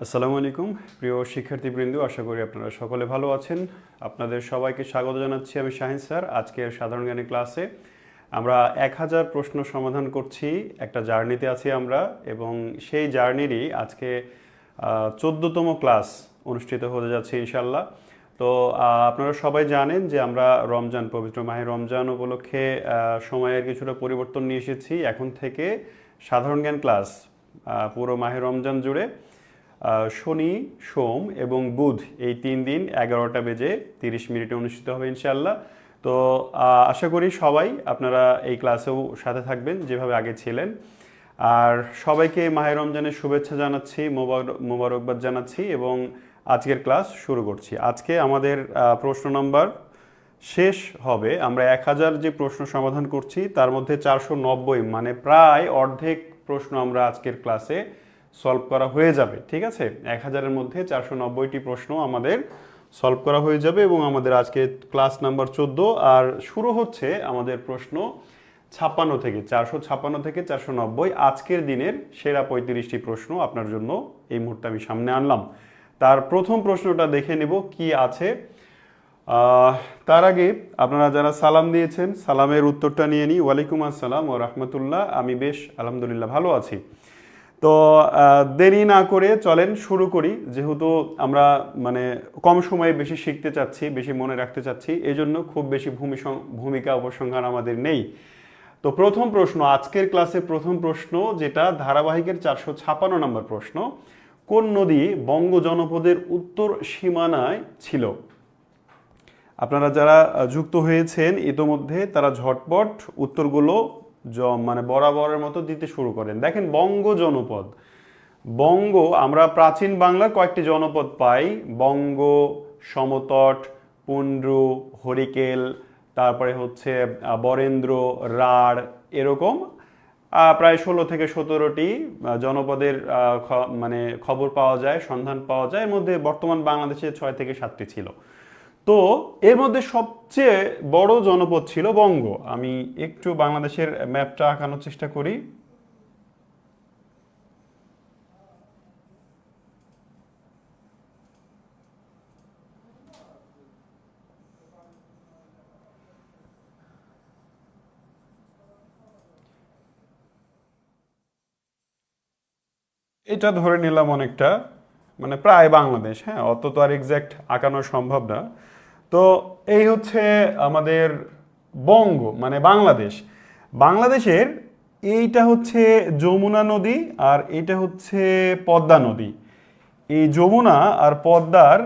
আসসালামু আলাইকুম প্রিয় শিক্ষার্থীবৃন্দ, আশা করি আপনারা সকলে ভালো আছেন। আপনাদের সবাইকে স্বাগত জানাচ্ছি আমি শাহিন স্যার। আজকের সাধারণ জ্ঞানের ক্লাসে আমরা 1000 প্রশ্ন সমাধান করছি। একটা জার্নিতে আছি আমরা, এবং সেই জার্নিরই আজকে 14তম ক্লাস অনুষ্ঠিত হতে যাচ্ছে ইনশাল্লাহ। তো আপনারা সবাই জানেন যে আমরা রমজান, পবিত্র মাহে রমজান উপলক্ষে সময়ের কিছুটা পরিবর্তন নিয়ে এসেছি। এখন থেকে সাধারণ জ্ঞান ক্লাস পুরো মাহে রমজান জুড়ে শনি, সোম এবং বুধ এই 3 দিন 11টা বেজে 30 মিনিটে অনুষ্ঠিত হবে ইনশাআল্লাহ। তো আশা করি সবাই আপনারা এই ক্লাসেও সাথে থাকবেন যেভাবে আগে ছিলেন। আর সবাইকে মাহে রমজানের শুভেচ্ছা জানাচ্ছি, মোবারকবাদ জানাচ্ছি, এবং আজকের ক্লাস শুরু করছি। আজকে আমাদের প্রশ্ন নাম্বার শেষ হবে। আমরা 1000 যে প্রশ্ন সমাধান করছি তার মধ্যে 490 মানে প্রায় অর্ধেক প্রশ্ন আমরা আজকের ক্লাসে সলভ করা হয়ে যাবে। ঠিক আছে, 1000-এর মধ্যে 490টি প্রশ্ন আমাদের সলভ করা হয়ে যাবে, এবং আমাদের আজকে ক্লাস নাম্বার 14। আর শুরু হচ্ছে আমাদের প্রশ্ন 56 থেকে 456 থেকে 490। আজকের দিনের সেরা 35টি প্রশ্ন আপনার জন্য এই মুহূর্তে আমি সামনে আনলাম। তার প্রথম প্রশ্নটা দেখে নেব কি আছে। তার আগে আপনারা যারা সালাম দিয়েছেন সালামের উত্তরটা নিয়ে নিই। ওয়ালাইকুম আসসালাম ও রহমতুল্লাহ, আমি বেশ আলহামদুলিল্লাহ ভালো আছি। তো দেরি না করে চলেন শুরু করি। যেহেতু আমরা কম সময়ে বেশি শিখতে চাচ্ছি, বেশি মনে রাখতে চাচ্ছি, এই জন্য খুব বেশি ভূমিকা উপসংহার আমাদের নেই। তো প্রথম প্রশ্ন, আজকের ক্লাসে প্রথম প্রশ্ন, যেটা ধারাবাহিকের 456 নম্বর প্রশ্ন, কোন নদী বঙ্গ জনপদের উত্তর সীমানায় ছিল? আপনারা যারা যুক্ত হয়েছেন ইতোমধ্যে তারা ঝটপট উত্তরগুলো বরাবরের মতো দিতে শুরু করেন। দেখেন, বঙ্গ জনপদ, বঙ্গ, আমরা প্রাচীন বাংলার কয়েকটি জনপদ পাই, বঙ্গ, সমতট, পুন্ড্রু, হরিকেল, তারপরে হচ্ছে বরেন্দ্র, রাঢ়, এরকম প্রায় 16 থেকে 17টি জনপদের খবর পাওয়া যায়, সন্ধান পাওয়া যায়। এর মধ্যে বর্তমান বাংলাদেশে 6 থেকে 7টি ছিল। তো এর মধ্যে সবচেয়ে বড় জনপদ ছিল বঙ্গ। আমি একটু বাংলাদেশের ম্যাপটা আঁকানোর চেষ্টা করি। এটা ধরে নিলাম অনেকটা প্রায় বাংলাদেশ। হ্যাঁ, অত তো আর এক্স্যাক্ট আঁকানো সম্ভব না। তো এই হচ্ছে আমাদের বঙ্গ বাংলাদেশ। বাংলাদেশের এইটা হচ্ছে যমুনা নদী, আর এটা হচ্ছে পদ্মা নদী। এই যমুনা আর পদ্মার,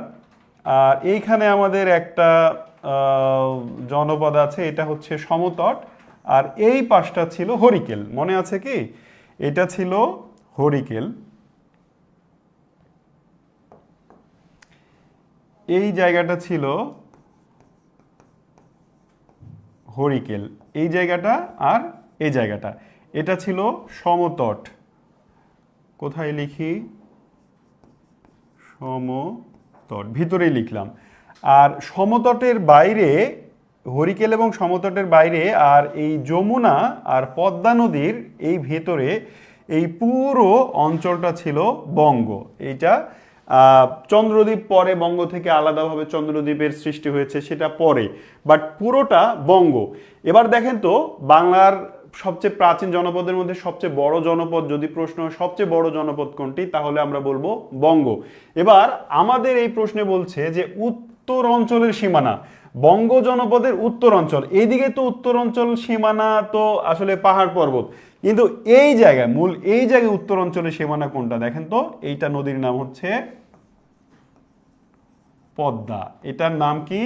আর এইখানে আমাদের একটা জনপদ আছে, এটা হচ্ছে সমতট, আর এই পাশটা ছিল হরিকেল। মনে আছে কি? এটা ছিল হরিকেল। এই জায়গাটা ছিল হরিকেল, এই জায়গাটা, আর এই জায়গাটা, এটা ছিল সমতট। কোথায় লিখি? সমতট, ভিতরেই লিখলাম। আর সমতটের বাইরে, হরিকেল এবং সমতটের বাইরে, আর এই যমুনা আর পদ্মা নদীর এই ভেতরে এই পুরো অঞ্চলটা ছিল বঙ্গ। এইটা চন্দ্রদ্বীপ পরে বঙ্গ থেকে আলাদাভাবে চন্দ্রদ্বীপের সৃষ্টি হয়েছে, সেটা পরে, বাট পুরোটা বঙ্গ। এবার দেখেন তো, বাংলার সবচেয়ে প্রাচীন জনপদের মধ্যে সবচেয়ে বড় জনপদ যদি প্রশ্ন হয় সবচেয়ে বড় জনপদ কোনটি, তাহলে আমরা বলবো বঙ্গ। এবার আমাদের এই প্রশ্নে বলছে যে উত্তর অঞ্চলের সীমানা, বঙ্গ জনপদের উত্তর অঞ্চল, এইদিকে তো উত্তর অঞ্চল সীমানা তো আসলে পাহাড় পর্বত, কিন্তু এই জায়গায় এই জায়গায় উত্তর অঞ্চলের সীমানা কোনটা? দেখেন তো, এইটা নদীর নাম হচ্ছে পদ্মা। এটার নাম কি?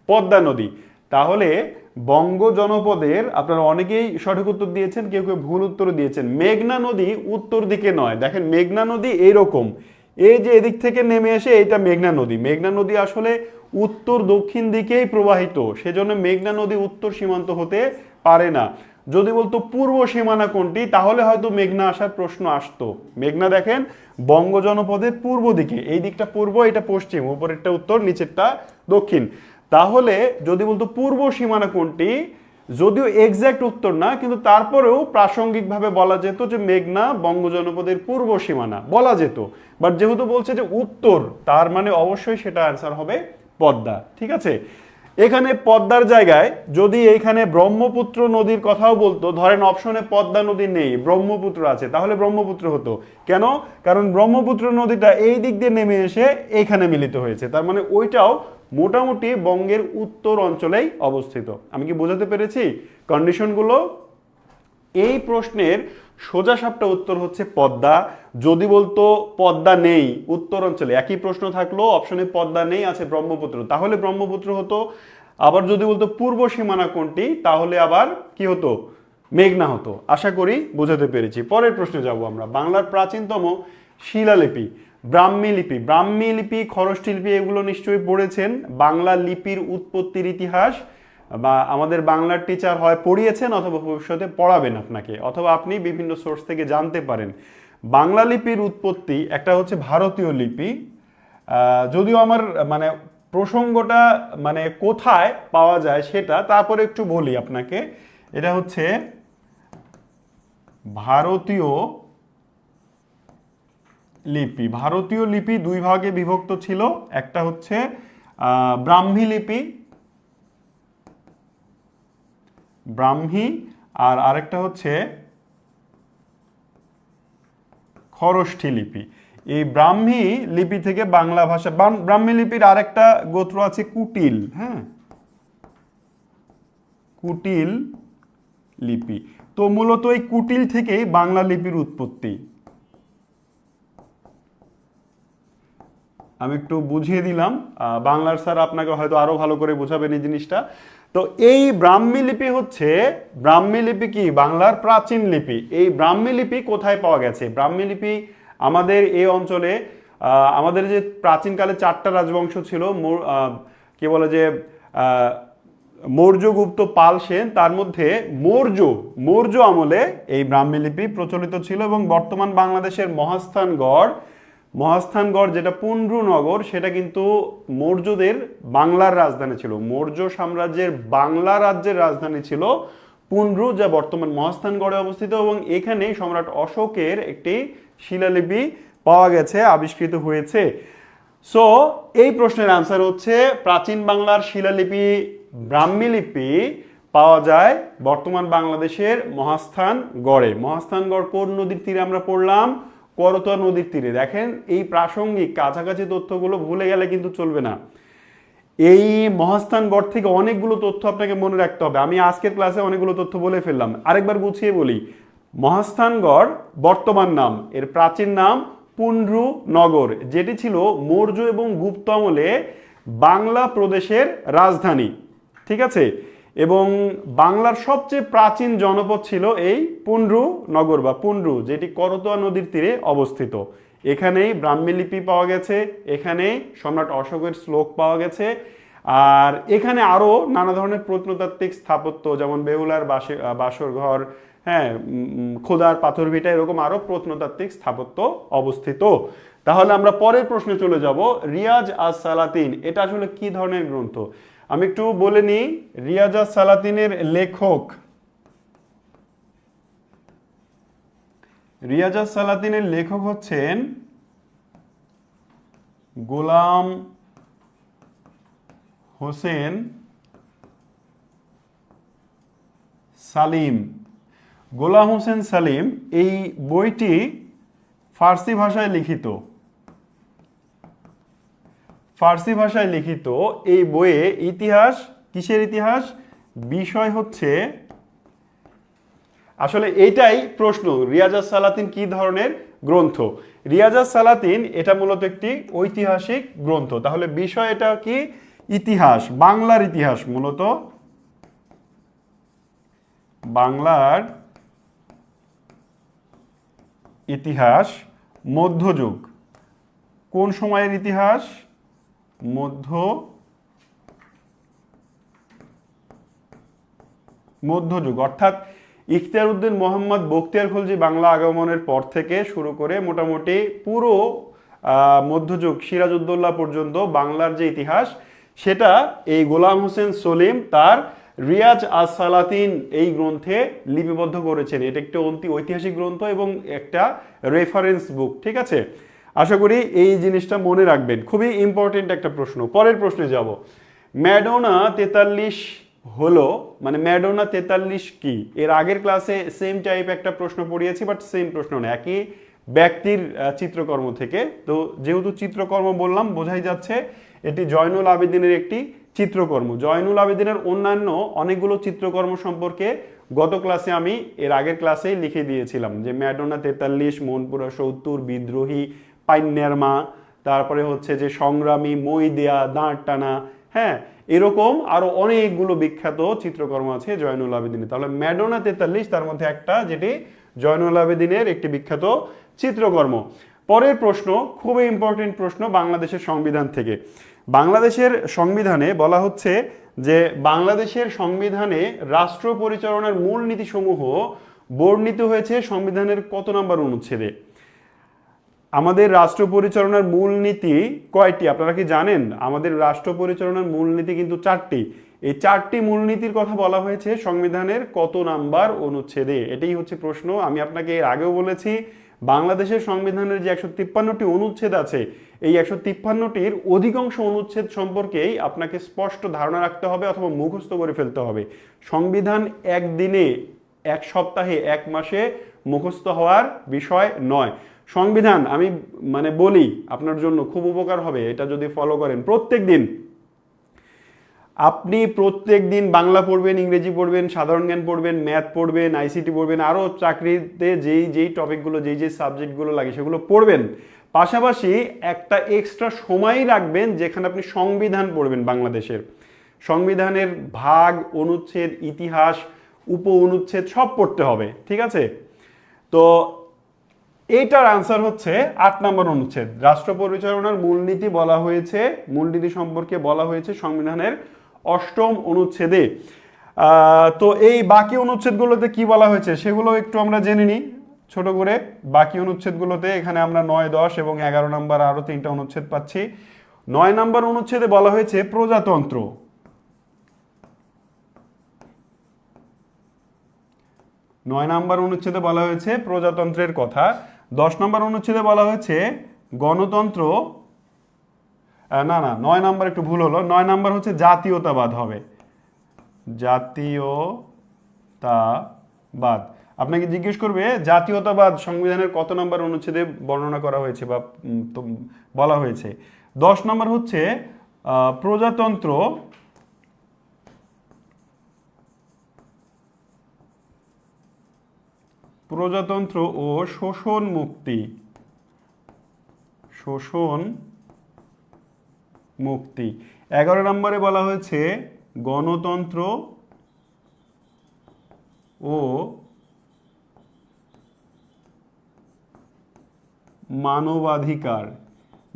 পদ্মা নদী। তাহলে বঙ্গ জনপদের আপনারা অনেকেই সঠিক উত্তর দিয়েছেন, কেউ কেউ ভুল উত্তর দিয়েছেন। মেঘনা নদী উত্তর দিকে নয়। দেখেন, মেঘনা নদী এইরকম, এই যে এদিক থেকে নেমে এসে এইটা মেঘনা নদী। মেঘনা নদী আসলে উত্তর দক্ষিণ দিকেই প্রবাহিত, সেজন্য মেঘনা নদী উত্তর সীমান্ত হতে পারে না। যদি বলতো পূর্ব সীমানা কোনটি, তাহলে হয়তো মেঘনা আসার প্রশ্ন আসতো। মেঘনা দেখেন বঙ্গ জনপদের পূর্ব দিকে, এই দিকটা পূর্ব, এটা পশ্চিম, উপরেরটা উত্তর, নিচেরটা দক্ষিণ। তাহলে যদি বলতো পূর্ব সীমানা কোনটি, যদিও এক্সাক্ট উত্তর না, কিন্তু তারপরেও প্রাসঙ্গিকভাবে বলা যেত যে মেঘনা বঙ্গ জনপদের পূর্ব সীমানা বলা যেত। বাট যেহেতু বলছে যে উত্তর, তার মানে অবশ্যই সেটা অ্যান্সার হবে পদ্মা। ঠিক আছে, এখানে পদ্মার জায়গায় যদি এইখানে ব্রহ্মপুত্র নদীর কথাও বলতো, ধরেন অপশনে পদ্মা নদী নেই, ব্রহ্মপুত্র আছে, তাহলে ব্রহ্মপুত্র হতো। কেন? কারণ ব্রহ্মপুত্র নদীটা এই দিক দিয়ে নেমে এসে এইখানে মিলিত হয়েছে, তার মানে ওইটাও মোটামুটি বঙ্গের উত্তর অঞ্চলেই অবস্থিত। আমি কি বোঝাতে পেরেছি কন্ডিশনগুলো? এই প্রশ্নের সোজাসাপটা উত্তর হচ্ছে পদ্মা। যদি বলতো পদ্মা নেই উত্তর অঞ্চলে, একই প্রশ্ন থাকলো, অপশনে পদ্মা নেই, আছে ব্রহ্মপুত্র, তাহলে ব্রহ্মপুত্র হতো। আবার যদি বলতো পূর্ব সীমানা কোনটি, তাহলে আবার কি হতো? মেঘনা হতো। আশা করি বোঝাতে পেরেছি। পরের প্রশ্নে যাব আমরা। বাংলার প্রাচীনতম শিলালিপি ব্রাহ্মী লিপি। ব্রাহ্মী লিপি, খরষ্টি লিপি এগুলো নিশ্চয়ই পড়েছেন। বাংলা লিপির উৎপত্তির ইতিহাস বা আমাদের বাংলার টিচার হয় পড়িয়েছেন অথবা ভবিষ্যতে পড়াবেন আপনাকে, অথবা আপনি বিভিন্ন সোর্স থেকে জানতে পারেন। বাংলা লিপির উৎপত্তি, একটা হচ্ছে ভারতীয় লিপি, যদিও আমার মানে প্রসঙ্গটা মানে কোথায় পাওয়া যায় সেটা তারপরে একটু বলি আপনাকে। এটা হচ্ছে ভারতীয় লিপি। ভারতীয় লিপি দুই ভাগে বিভক্ত ছিল, একটা হচ্ছে ব্রাহ্মী লিপি, ব্রাহ্মী, আর আরেকটা হচ্ছে খরষ্ঠী লিপি। এই ব্রাহ্মী লিপি থেকে বাংলা ভাষা, ব্রাহ্মী লিপির আরেকটা গোত্র আছে কুটিল। হ্যাঁ, কুটিল লিপি। তো মূলত এই কুটিল থেকেই বাংলা লিপির উৎপত্তি। আমি একটু বুঝিয়ে দিলাম, বাংলার স্যার আপনাকে হয়তো আরো ভালো করে বোঝাবেন এই জিনিসটা। তো এই ব্রাহ্মী লিপি হচ্ছে, ব্রাহ্মী লিপি কি বাংলার প্রাচীন লিপি। এই ব্রাহ্মী লিপি কোথায় পাওয়া গেছে? ব্রাহ্মী লিপি আমাদের এই অঞ্চলে, আমাদের যে প্রাচীনকালে 4টা রাজবংশ ছিল, কি বলে যে মৌর্য, গুপ্ত, পাল, সেন, তার মধ্যে মৌর্য আমলে এই ব্রাহ্মী লিপি প্রচলিত ছিল। এবং বর্তমান বাংলাদেশের মহাস্থানগড় যেটা পুন্ড্র নগর, সেটা কিন্তু মৌর্যদের বাংলার রাজধানী ছিল। মৌর্য সাম্রাজ্যের বাংলা রাজ্যের রাজধানী ছিল পুন্ড্র, যা বর্তমান মহাস্থানগড়ে অবস্থিত। এবং এখানে সম্রাট অশোকের একটি শিলালিপি পাওয়া গেছে, আবিষ্কৃত হয়েছে। সো এই প্রশ্নের আনসার হচ্ছে প্রাচীন বাংলার শিলালিপি ব্রাহ্মী লিপি পাওয়া যায় বর্তমান বাংলাদেশের মহাস্থানগড়ে। মহাস্থানগড় কোন নদীর তীরে আমরা পড়লাম? করতোয়া নদীর তীরে। দেখেন, এই প্রাসঙ্গিক কাছাকাছি তথ্যগুলো ভুলে গেলে কিন্তু চলবে না। এই মহাস্থানগড় থেকে অনেকগুলো তথ্য আপনাকে মনে রাখতে হবে। আমি আজকের ক্লাসে অনেকগুলো তথ্য বলে ফেললাম, আরেকবার গুছিয়ে বলি। মহাস্থানগড় বর্তমান নাম, এর প্রাচীন নাম পুন্ড্র নগর, যেটি ছিল মৌর্য এবং গুপ্ত আমলে বাংলা প্রদেশের রাজধানী। ঠিক আছে, এবং বাংলার সবচেয়ে প্রাচীন জনপদ ছিল এই পুন্ড্র নগর বা পুন্ড্র, যেটি করতোয়া নদীর তীরে অবস্থিত। এখানেই ব্রাহ্মী লিপি পাওয়া গেছে, এখানেই সম্রাট অশোকের শ্লোক পাওয়া গেছে। আর এখানে আরো নানা ধরনের প্রত্নতাত্ত্বিক স্থাপত্য, যেমন বেহুলার বাসর ঘর, হ্যাঁ, খোদার পাথর ভিটা, এরকম আরো প্রত্নতাত্ত্বিক স্থাপত্য অবস্থিত। তাহলে আমরা পরের প্রশ্নে চলে যাব। রিয়াজ আস সালাতিন, এটা আসলে কি ধরনের গ্রন্থ? আমি একটু বলে নিই। রিয়াজ আস সালাতিনের লেখক, রিয়াজ আস সালাতিনের লেখক হচ্ছেন গোলাম হোসেন সালিম। গোলাম হোসেন সালিম। এই বইটি ফার্সি ভাষায় লিখিত। ফার্সি ভাষায় লিখিত এই বইয়ে ইতিহাস, কিসের ইতিহাস? বিষয় হচ্ছে, আসলে এইটাই প্রশ্ন, রিয়াজ আস সালাতিন কি ধরনের গ্রন্থ? রিয়াজ আস সালাতিন এটা মূলত একটি ঐতিহাসিক গ্রন্থ। তাহলে বিষয় এটা কি? ইতিহাস, বাংলার ইতিহাস, মূলত বাংলার ইতিহাস, মধ্যযুগ। কোন সময়ের ইতিহাস? মধ্যযুগ, অর্থাৎ ইখতিয়ার উদ্দিন মোহাম্মদ বখতিয়ার খলজি বাংলা আগমনের পর থেকে শুরু করে মোটামুটি পুরো মধ্যযুগ, সিরাজউদ্দৌলা পর্যন্ত বাংলার যে ইতিহাস, সেটা এই গোলাম হোসেন সলিম তার রিয়াজ আস সালাতিন এই গ্রন্থে লিপিবদ্ধ করেছেন। এটা একটা ঐতিহাসিক গ্রন্থ এবং একটা রেফারেন্স বুক, ঠিক আছে? আশা করি এই জিনিসটা মনে রাখবেন, খুবই ইম্পর্টেন্ট একটা প্রশ্ন। পরের প্রশ্নে যাব। ম্যাডোনা 43 হলো, মানে ম্যাডোনা 43 কি? এর আগের ক্লাসে সেম টাইপ একটা প্রশ্ন পড়িয়েছি, বাট সেম প্রশ্ন না, একই ব্যক্তির চিত্রকর্ম থেকে। তো যেহেতু চিত্রকর্ম বললাম, বোঝাই যাচ্ছে এটি জয়নুল আবেদিনের একটি চিত্রকর্ম। জয়নুল আবেদিনের অন্যান্য অনেকগুলো চিত্রকর্ম সম্পর্কে গত ক্লাসে আমি এর আগের ক্লাসেই লিখে দিয়েছিলাম, যে ম্যাডোনা 43, মনপুরা 70, বিদ্রোহী, পাইন্যার মা, তারপরে হচ্ছে যে সংগ্রামী, মই দেয়া, দাঁড় টানা, হ্যাঁ, এরকম আরো অনেকগুলো বিখ্যাত চিত্রকর্ম আছে জয়নুল আবেদিনের। তাহলে ম্যাডোনা 43 তার মধ্যে একটা, যেটি জয়নুল আবেদিনের একটি বিখ্যাত চিত্রকর্ম। পরের প্রশ্ন খুবই ইম্পর্টেন্ট প্রশ্ন, বাংলাদেশের সংবিধান থেকে। বাংলাদেশের সংবিধানে বলা হচ্ছে যে বাংলাদেশের সংবিধানে রাষ্ট্র পরিচালনার মূলনীতিসমূহ বর্ণিত হয়েছে সংবিধানের কত নম্বর অনুচ্ছেদে? আমাদের রাষ্ট্র পরিচালনার মূলনীতি কয়টি আপনারা কি জানেন? আমাদের রাষ্ট্র পরিচালনার মূলনীতি কিন্তু 4টি। এই 4টি মূলনীতির কথা বলা হয়েছে সংবিধানের কত নাম্বার অনুচ্ছেদে? এটাই হচ্ছে প্রশ্ন। আমি আপনাকে এর আগেও বলেছি, বাংলাদেশের সংবিধানের যে 153টি অনুচ্ছেদ আছে, এই 153টির অধিকাংশ অনুচ্ছেদ সম্পর্কেই আপনাকে স্পষ্ট ধারণা রাখতে হবে অথবা মুখস্থ করে ফেলতে হবে। সংবিধান একদিনে, এক সপ্তাহে, এক মাসে মুখস্থ হওয়ার বিষয় নয়। সংবিধান আমি মানে বলি আপনার জন্য খুব উপকার হবে এটা যদি ফলো করেন। আপনি প্রত্যেক দিন বাংলা পড়বেন, ইংরেজি পড়বেন, সাধারণ জ্ঞান পড়বেন, ম্যাথ পড়বেন, আইসিটি পড়বেন, আরও চাকরিতে যেই টপিকগুলো, যেই সাবজেক্টগুলো লাগে সেগুলো পড়বেন। পাশাপাশি একটা এক্সট্রা সময় রাখবেন যেখানে আপনি সংবিধান পড়বেন। বাংলাদেশের সংবিধানের ভাগ, অনুচ্ছেদ, ইতিহাস, উপ অনুচ্ছেদ সব পড়তে হবে, ঠিক আছে? তো এইটার আনসার হচ্ছে 8 নম্বর অনুচ্ছেদ। রাষ্ট্র পরিচালনার মূলনীতি বলা হয়েছে, মূলনীতি সম্পর্কে বলা হয়েছে সংবিধানের 8ম অনুচ্ছেদে। তো এই বাকি অনুচ্ছেদগুলোতে কি বলা হয়েছে সেগুলো একটু আমরা জেনে নিই ছোট করে। বাকি অনুচ্ছেদগুলোতে এখানে আমরা 9, 10 এবং 11 নম্বর আরো 3টা অনুচ্ছেদ পাচ্ছি। 9 নম্বর অনুচ্ছেদে বলা হয়েছে প্রজাতন্ত্র। 9 নম্বর অনুচ্ছেদে বলা হয়েছে প্রজাতন্ত্রের কথা। 10 নম্বর অনুচ্ছেদে বলা হয়েছে গণতন্ত্র। না 9 নম্বর একটু ভুল হলো, 9 নম্বর হচ্ছে জাতীয়তাবাদ হবে, জাতীয়তাবাদ। আপনাকে জিজ্ঞেস করবে জাতীয়তাবাদ সংবিধানের কত নম্বর অনুচ্ছেদে বর্ণনা করা হয়েছে বা বলা হয়েছে? 10 নম্বর হচ্ছে প্রজাতন্ত্র প্রজাতন্ত্র ও শোষণ মুক্তি, শোষণ মুক্তি। 11 নম্বরে বলা হয়েছে গণতন্ত্র ও মানবাধিকার।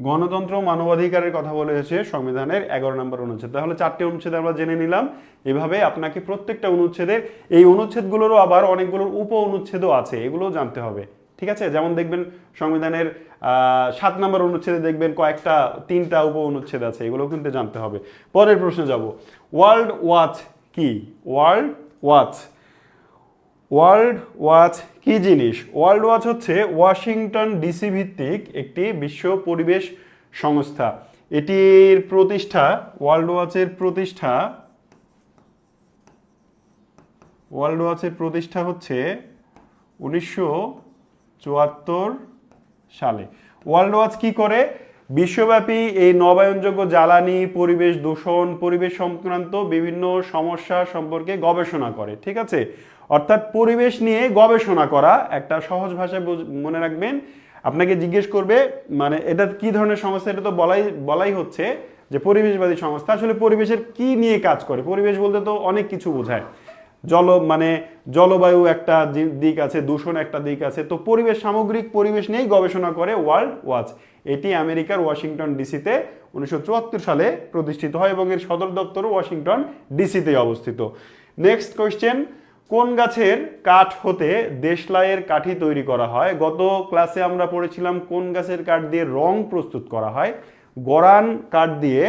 গণতন্ত্র ও মানবাধিকারের কথা বলা হয়েছে সংবিধানের 11 নম্বর অনুচ্ছেদ। তাহলে 4টে অনুচ্ছেদ আমরা জেনে নিলাম। এভাবে আপনাকে প্রত্যেকটা অনুচ্ছেদের, এই অনুচ্ছেদগুলোরও আবার অনেকগুলোর উপ অনুচ্ছেদও আছে, এগুলোও জানতে হবে, ঠিক আছে? যেমন দেখবেন সংবিধানের 7 নম্বর অনুচ্ছেদে দেখবেন কয়েকটা 3টা উপ অনুচ্ছেদ আছে, এগুলো কিন্তু জানতে হবে। পরের প্রশ্নে যাব। ওয়ার্ল্ড ওয়াচ কি? ওয়ার্ল্ড ওয়াচ, ওয়ার্ল্ড ওয়াচ কি জিনিস? ওয়ার্ল্ড ওয়াচ হচ্ছে ওয়াশিংটন ডিসি ভিত্তিক একটি বিশ্ব পরিবেশ সংস্থা। এটির প্রতিষ্ঠা, ওয়ার্ল্ড ওয়াচের প্রতিষ্ঠা হচ্ছে 1974 সালে। ওয়ার্ল্ড ওয়াচ কি করে? বিশ্বব্যাপী এই নবায়নযোগ্য জ্বালানি, পরিবেশ দূষণ, পরিবেশ সংক্রান্ত বিভিন্ন সমস্যা সম্পর্কে গবেষণা করে, ঠিক আছে? অর্থাৎ পরিবেশ নিয়ে গবেষণা করা, একটা সহজ ভাষায় মনে রাখবেন। আপনাকে জিজ্ঞেস করবে মানে এটা কি ধরনের সংস্থা, এটা তো বলাই হচ্ছে যে পরিবেশবাদী সংস্থা। আসলে পরিবেশের কি নিয়ে কাজ করে? পরিবেশ বলতে তো অনেক কিছু বোঝায়। জলবায়ু একটা দিক আছে, দূষণ একটা দিক আছে। তো পরিবেশ, সামগ্রিক পরিবেশ নিয়েই গবেষণা করে ওয়ার্ল্ড ওয়াচ। এটি আমেরিকার ওয়াশিংটন ডিসিতে 1974 সালে প্রতিষ্ঠিত হয় এবং এর সদর দপ্তরও ওয়াশিংটন ডিসিতে অবস্থিত। নেক্সট কোয়েশ্চেন, কোন গাছের কাঠ হতে দেশলাইয়ের কাঠি তৈরি করা হয়? গত ক্লাসে আমরা পড়েছিলাম কোন গাছের কাঠ দিয়ে রং প্রস্তুত করা হয়। গরান কাঠ দিয়ে,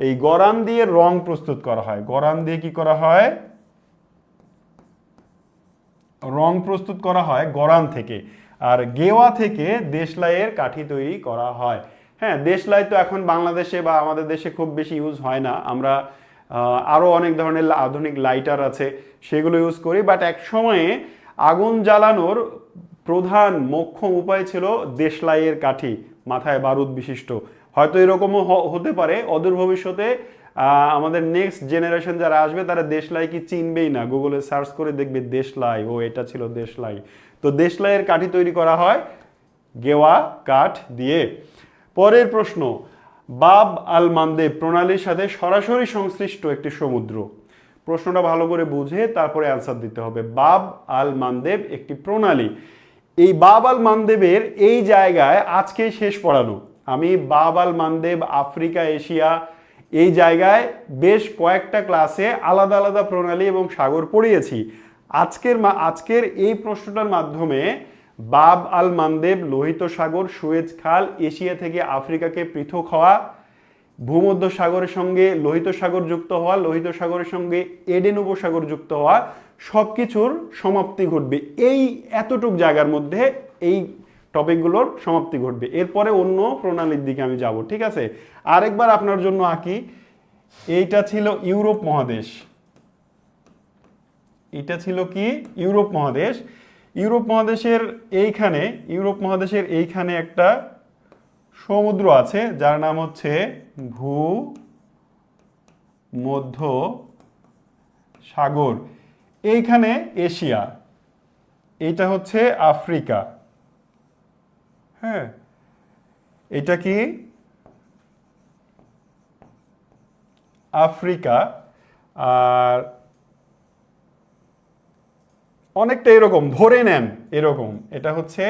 এই গরান দিয়ে রং প্রস্তুত করা হয়। গরান দিয়ে কি করা হয়? রং প্রস্তুত করা হয় গরান থেকে, আর গেওয়া থেকে দেশলাইয়ের কাঠি তৈরি করা হয়। হ্যাঁ, দেশলাই তো এখন বাংলাদেশে বা আমাদের দেশে খুব বেশি ইউজ হয় না, আমরা আরও অনেক ধরনের আধুনিক লাইটার আছে সেগুলো ইউজ করি, বাট এক সময়ে আগুন জ্বালানোর প্রধান মোক্ষম উপায় ছিল দেশলাইয়ের কাঠি, মাথায় বারুদ বিশিষ্ট। হয়তো এরকমও হতে পারে অদূর ভবিষ্যতে আমাদের নেক্সট জেনারেশন যারা আসবে তারা দেশলাই কি চিনবেই না, গুগলে সার্চ করে দেখবে দেশলাই, ও এটা ছিল দেশলাই। তো দেশলাইয়ের কাঠি তৈরি করা হয় গেওয়া কাঠ দিয়ে। পরের প্রশ্ন, বাব আল মানদেব প্রণালীর সাথে সরাসরি সংশ্লিষ্ট একটি সমুদ্র। প্রশ্নটা ভালো করে বুঝে তারপরে অ্যান্সার দিতে হবে। বাব আল মানদেব একটি প্রণালী। এই বাব আল মানদেবের এই জায়গায় আজকে শেষ পড়ানো। আমি বাব আল মানদেব, আফ্রিকা, এশিয়া, এই জায়গায় বেশ কয়েকটা ক্লাসে আলাদা আলাদা প্রণালী এবং সাগর পড়িয়েছি। আজকের এই প্রশ্নটার মাধ্যমে বাব আল মানদেব, লোহিত সাগর, সুয়েজ খাল, এশিয়া থেকে আফ্রিকাকে পৃথক হওয়া, ভূমধ্য সাগরের সঙ্গে লোহিত সাগর যুক্ত হওয়া, লোহিত সাগরের সঙ্গে এডেন উপসাগর যুক্ত হওয়া, সবকিছুর সমাপ্তি ঘটবে এই এতটুক জায়গার মধ্যে। এই টপিকগুলোর সমাপ্তি ঘটবে, এরপরে অন্য প্রণালীর দিকে আমি যাব। ঠিক আছে, আরেকবার আপনার জন্য আঁকি। এইটা ছিল ইউরোপ মহাদেশ, এটা ছিল কি ইউরোপ মহাদেশ। ইউরোপ মহাদেশের এইখানে একটা সমুদ্র আছে যার নাম হচ্ছে ভূমধ্য সাগর। এইখানে এশিয়া, এটা হচ্ছে আফ্রিকা। হ্যাঁ, এটা কি আফ্রিকা, আর অনেকটা এরকম ধরে নেন, এরকম এটা হচ্ছে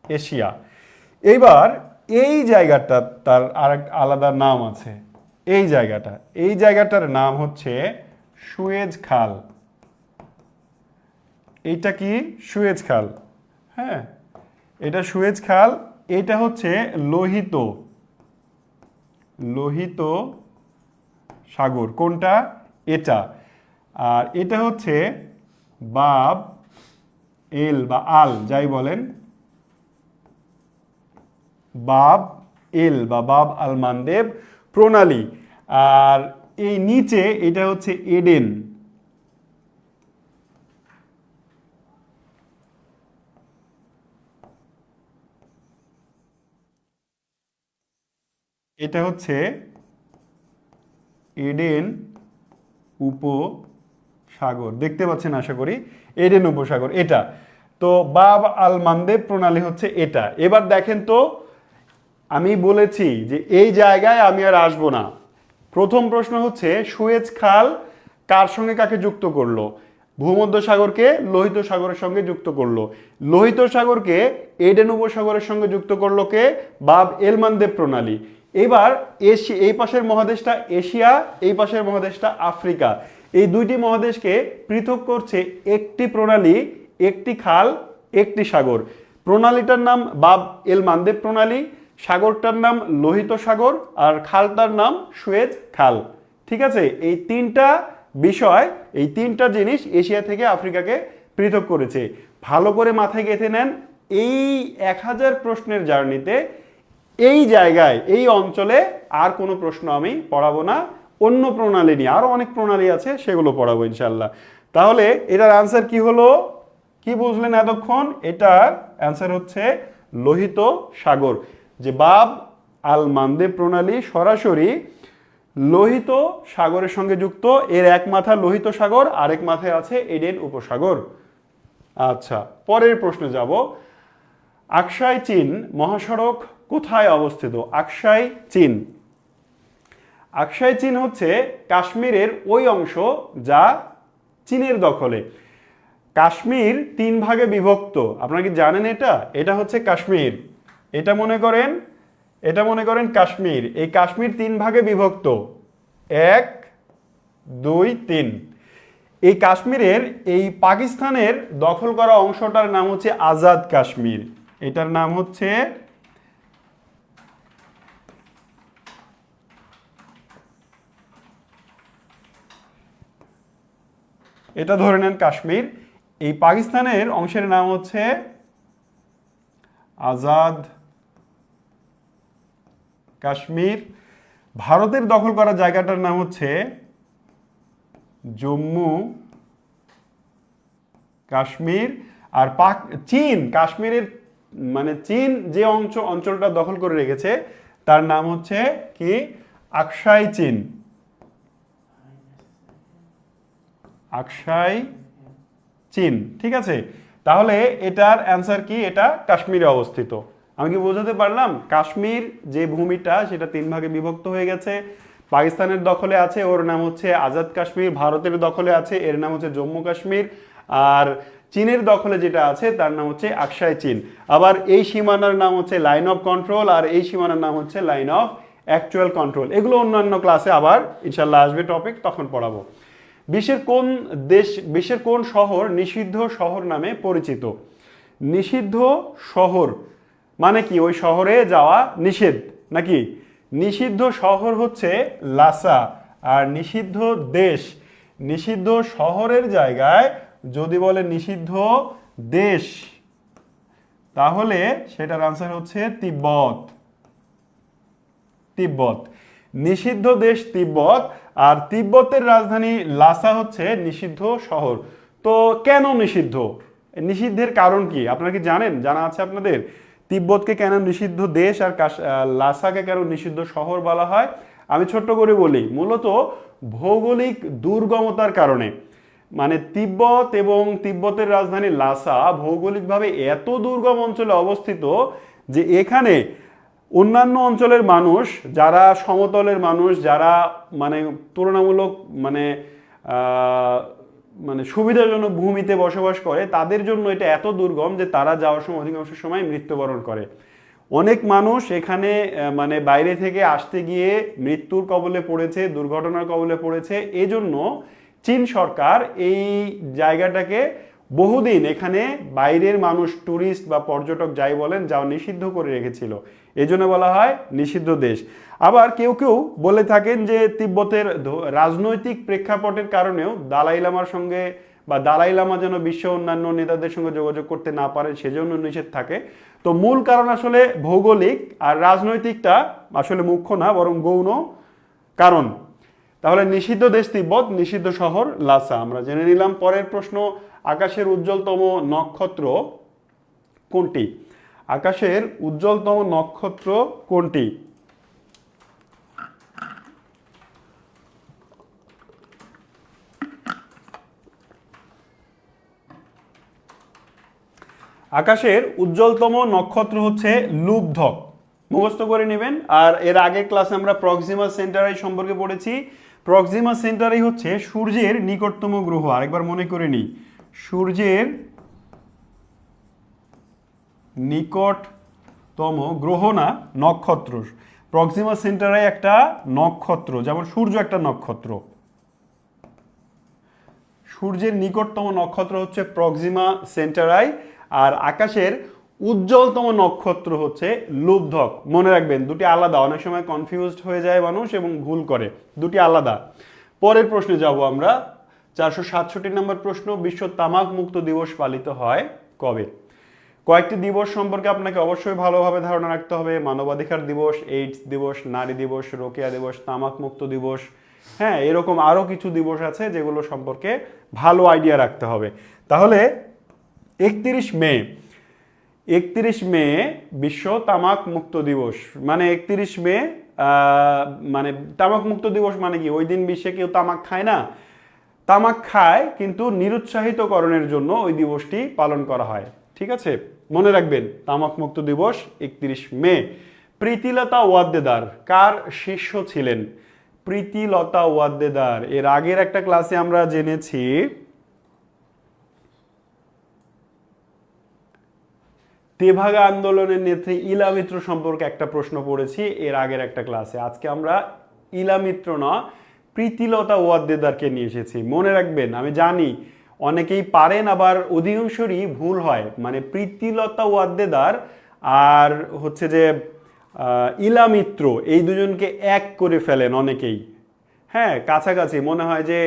এশিয়া। এইবার এই জায়গাটা তার আরেক আলাদা নাম আছে। এই জায়গাটার নাম হচ্ছে সুয়েজ খাল। এইটা কি সুয়েজ খাল। হ্যাঁ, এটা সুয়েজ খাল। এটা হচ্ছে লোহিত সাগর। কোনটা? এটা। আর এটা হচ্ছে বাব এল বা আল, যাই বলেন, বাব এল বা বাব আল মানদেব প্রণালী। আর এই নিচে এটা হচ্ছে এডেন। এটা হচ্ছে এডেন উপসাগর, দেখতে পাচ্ছেন আশা করি, এডেন উপসাগর এটা। তো বাব আল মানদেব প্রণালী হচ্ছে এটা। এবার দেখেন তো, আমি বলেছি যে এই জায়গায় আমি আর আসবো না। প্রথম প্রশ্ন হচ্ছে সুয়েজ খাল কার সঙ্গে কাকে যুক্ত করলো? ভূমধ্য সাগরকে লোহিত সাগরের সঙ্গে যুক্ত করলো। লোহিত সাগরকে এডেন উপসাগরের সঙ্গে যুক্ত করলো কে? বাব এল মানদেব প্রণালী। এবার এই পাশের মহাদেশটা এশিয়া, এই পাশের মহাদেশটা আফ্রিকা। এই দুইটি মহাদেশকে পৃথক করছে একটি প্রণালী, একটি খাল, একটি সাগর। প্রণালীটার নাম বাব এল মানদেব প্রণালী, সাগরটার নাম লোহিত সাগর, আর খালটার নাম সুয়েজ খাল। ঠিক আছে, এই তিনটা বিষয়, এই তিনটা জিনিস এশিয়া থেকে আফ্রিকাকে পৃথক করেছে। ভালো করে মাথায় গেঁথে নেন। এই 1000 প্রশ্নের জার্নিতে এই জায়গায়, এই অঞ্চলে আর কোনো প্রশ্ন আমি পড়াবো না। অন্য প্রণালী নিয়ে আরো অনেক প্রণালী আছে, সেগুলো পড়াবো ইনশাল্লাহ। তাহলে এটার আনসার কি হলো? কি বুঝলেন এতক্ষণ? এটার অ্যান্সার হচ্ছে লোহিত সাগর। যে বাব আল মানদেব প্রণালী সরাসরি লোহিত সাগরের সঙ্গে যুক্ত। এর এক মাথা লোহিত সাগর, আরেক মাথায় আছে এডেন উপসাগর। আচ্ছা, পরের প্রশ্নে যাব। আকসাই চীন মহাসড়ক কোথায় অবস্থিত? আকসাই চীন হচ্ছে কাশ্মীরের ওই অংশ যা চীনের দখলে। কাশ্মীর 3 ভাগে বিভক্ত, আপনারা কি জানেন? এটা হচ্ছে কাশ্মীর। এটা মনে করেন কাশ্মীর। এই কাশ্মীর 3 ভাগে বিভক্ত, 1, 2, 3। এই কাশ্মীরের এই পাকিস্তানের দখল করা অংশটার নাম হচ্ছে আজাদ কাশ্মীর। এটার নাম হচ্ছে এটা ধরে নেন কাশ্মীর। এই পাকিস্তানের অংশের নাম হচ্ছে আজাদ কাশ্মীর। ভারতের দখল করা জায়গাটার নাম হচ্ছে জম্মু কাশ্মীর। আর চীন কাশ্মীরের মানে চীন যে অঞ্চলটা দখল করে রেখেছে তার নাম হচ্ছে কি আকসাই চীন। আকসাই চীন, ঠিক আছে। তাহলে এটার অ্যান্সার কি? এটা কাশ্মীরে অবস্থিত। আমি কি বোঝাতে পারলাম? কাশ্মীর যে ভূমিটা সেটা 3 ভাগে বিভক্ত হয়ে গেছে। পাকিস্তানের দখলে আছে, ওর নাম হচ্ছে আজাদ কাশ্মীর। ভারতের দখলে আছে, এর নাম হচ্ছে জম্মু কাশ্মীর। আর চীনের দখলে যেটা আছে তার নাম হচ্ছে আকসাই চীন। আবার এই সীমানার নাম হচ্ছে লাইন অফ কন্ট্রোল, আর এই সীমানার নাম হচ্ছে লাইন অফ অ্যাকচুয়াল কন্ট্রোল। এগুলো অন্যান্য ক্লাসে আবার ইনশাল্লাহ আসবে টপিক, তখন পড়াবো। বিশ্বের কোন শহর নিষিদ্ধ শহর নামে পরিচিত? নিষিদ্ধ শহর মানে কি? ওই শহরে যাওয়া নিষেধ নাকি? নিষিদ্ধ শহর হচ্ছে লাসা। আর নিষিদ্ধ দেশ, নিষিদ্ধ শহরের জায়গায় যদি বলে নিষিদ্ধ দেশ, তাহলে সেটার আনসার হচ্ছে তিব্বত। তিব্বত নিষিদ্ধ দেশ তিব্বত। আর তিব্বতের রাজধানী লাসা হচ্ছে নিষিদ্ধ শহর। তো কেন নিষিদ্ধ? নিষিদ্ধের কারণ কি আপনারা কি জানেন? জানা আছে আপনাদের? তিব্বতকে কেন নিষিদ্ধ দেশ আর লাসাকে কেন নিষিদ্ধ শহর বলা হয়? আমি ছোট্ট করে বলি, মূলত ভৌগোলিক দুর্গমতার কারণে। মানে তিব্বত এবং তিব্বতের রাজধানী লাসা ভৌগোলিকভাবে এত দুর্গম অঞ্চলে অবস্থিত যে এখানে অন্যান্য অঞ্চলের মানুষ, যারা সমতলের মানুষ, যারা মানে তুলনামূলক মানে মানে সুবিধাজনক ভূমিতে বসবাস করে, তাদের জন্য এটা এত দুর্গম যে তারা যাওয়ার সময় অধিকাংশ সময় মৃত্যুবরণ করে। অনেক মানুষ এখানে মানে বাইরে থেকে আসতে গিয়ে মৃত্যুর কবলে পড়েছে, দুর্ঘটনার কবলে পড়েছে। এজন্য চীন সরকার এই জায়গাটাকে বহুদিন এখানে বাইরের মানুষ, ট্যুরিস্ট বা পর্যটক যাই বলেন, যাও নিষিদ্ধ করে রেখেছিল। এজন্য বলা হয় নিষিদ্ধ দেশ। আবার কেউ কেউ বলে থাকেন যে তিব্বতের রাজনৈতিক প্রেক্ষাপটের কারণেও দালাই লামার সঙ্গে বা দালাই লামা যেন বিশ্ব অন্যান্য নেতাদের সঙ্গে যোগাযোগ করতে না পারে সেজন্য নিষেধ থাকে। তো মূল কারণ আসলে ভৌগোলিক, আর রাজনৈতিকটা আসলে মুখ্য না, বরং গৌণ কারণ। তাহলে নিষিদ্ধ দেশ তিব্বত, নিষিদ্ধ শহর লাসা আমরা জেনে নিলাম। পরের প্রশ্ন, আকাশের উজ্জ্বলতম নক্ষত্র কোনটি? আকাশের উজ্জ্বলতম নক্ষত্র কোনটি? আকাশের উজ্জ্বলতম নক্ষত্র হচ্ছে লুব্ধক। মুখস্থ করে নেবেন। আর এর আগের ক্লাসে আমরা প্রক্সিমা সেন্টারাই সম্পর্কে পড়েছি। প্রক্সিমা সেন্টারাই হচ্ছে সূর্যের নিকটতম গ্রহ। আরেকবার মনে করে নিই, সূর্যের নিকটতম গ্রহ না নক্ষত্র। প্রক্সিমা সেন্টারাই একটা নক্ষত্র, যেমন সূর্য একটা নক্ষত্র। সূর্যের নিকটতম নক্ষত্র হচ্ছে প্রক্সিমা সেন্টারাই। আর আকাশের উজ্জ্বলতম নক্ষত্র হচ্ছে লুব্ধক। মনে রাখবেন, দুটি আলাদা। অনেক সময় কনফিউজড হয়ে যায় মানুষ এবং ভুল করে, দুটি আলাদা। পরের প্রশ্নে যাব আমরা। 467 নম্বর প্রশ্ন, বিশ্ব তামাক মুক্ত দিবস পালিত হয় কবে? কয়েকটি দিবস সম্পর্কে আপনাকে অবশ্যই ভালোভাবে ধারণা রাখতে হবে। মানবাধিকার দিবস, এইডস দিবস, নারী দিবস, রোকেয়া দিবস, তামাক মুক্ত দিবস, হ্যাঁ, এরকম আরও কিছু দিবস আছে যেগুলো সম্পর্কে ভালো আইডিয়া রাখতে হবে। তাহলে 31 মে বিশ্ব তামাক মুক্ত দিবস। মানে 31 মে মানে তামাক মুক্ত দিবস মানে কি? ওই দিন বিশ্বে কেউ তামাক খায় না। তামাক খায় কিন্তু নিরুৎসাহিতকরণের জন্য ওই দিবসটি পালন করা হয়। ঠিক আছে, মনে রাখবেন তামাক মুক্ত দিবস 31 মে। প্রীতিলতা ওয়াদ্দেদার কার শিষ্য ছিলেন? প্রীতিলতা ওয়াদ্দেদার এর আগের একটা ক্লাসে আমরা জেনেছি তেভাগা আন্দোলনের নেত্রী ইলা মিত্র সম্পর্কে একটা প্রশ্ন পড়েছি এর আগের একটা ক্লাসে। আজকে আমরা ইলা মিত্র না, প্রীতিলতা ওয়াদ্দেদারকে নিয়ে এসেছি। মনে রাখবেন, আমি জানি অনেকেই পারেন, আবার অধিকাংশরই ভুল হয়। মানে প্রীতিলতা ওয়াদ্দেদার আর হচ্ছে যে ইলা মিত্র, এই দুজনকে এক করে ফেলেন অনেকেই। হ্যাঁ, কাছাকাছি মনে হয় যে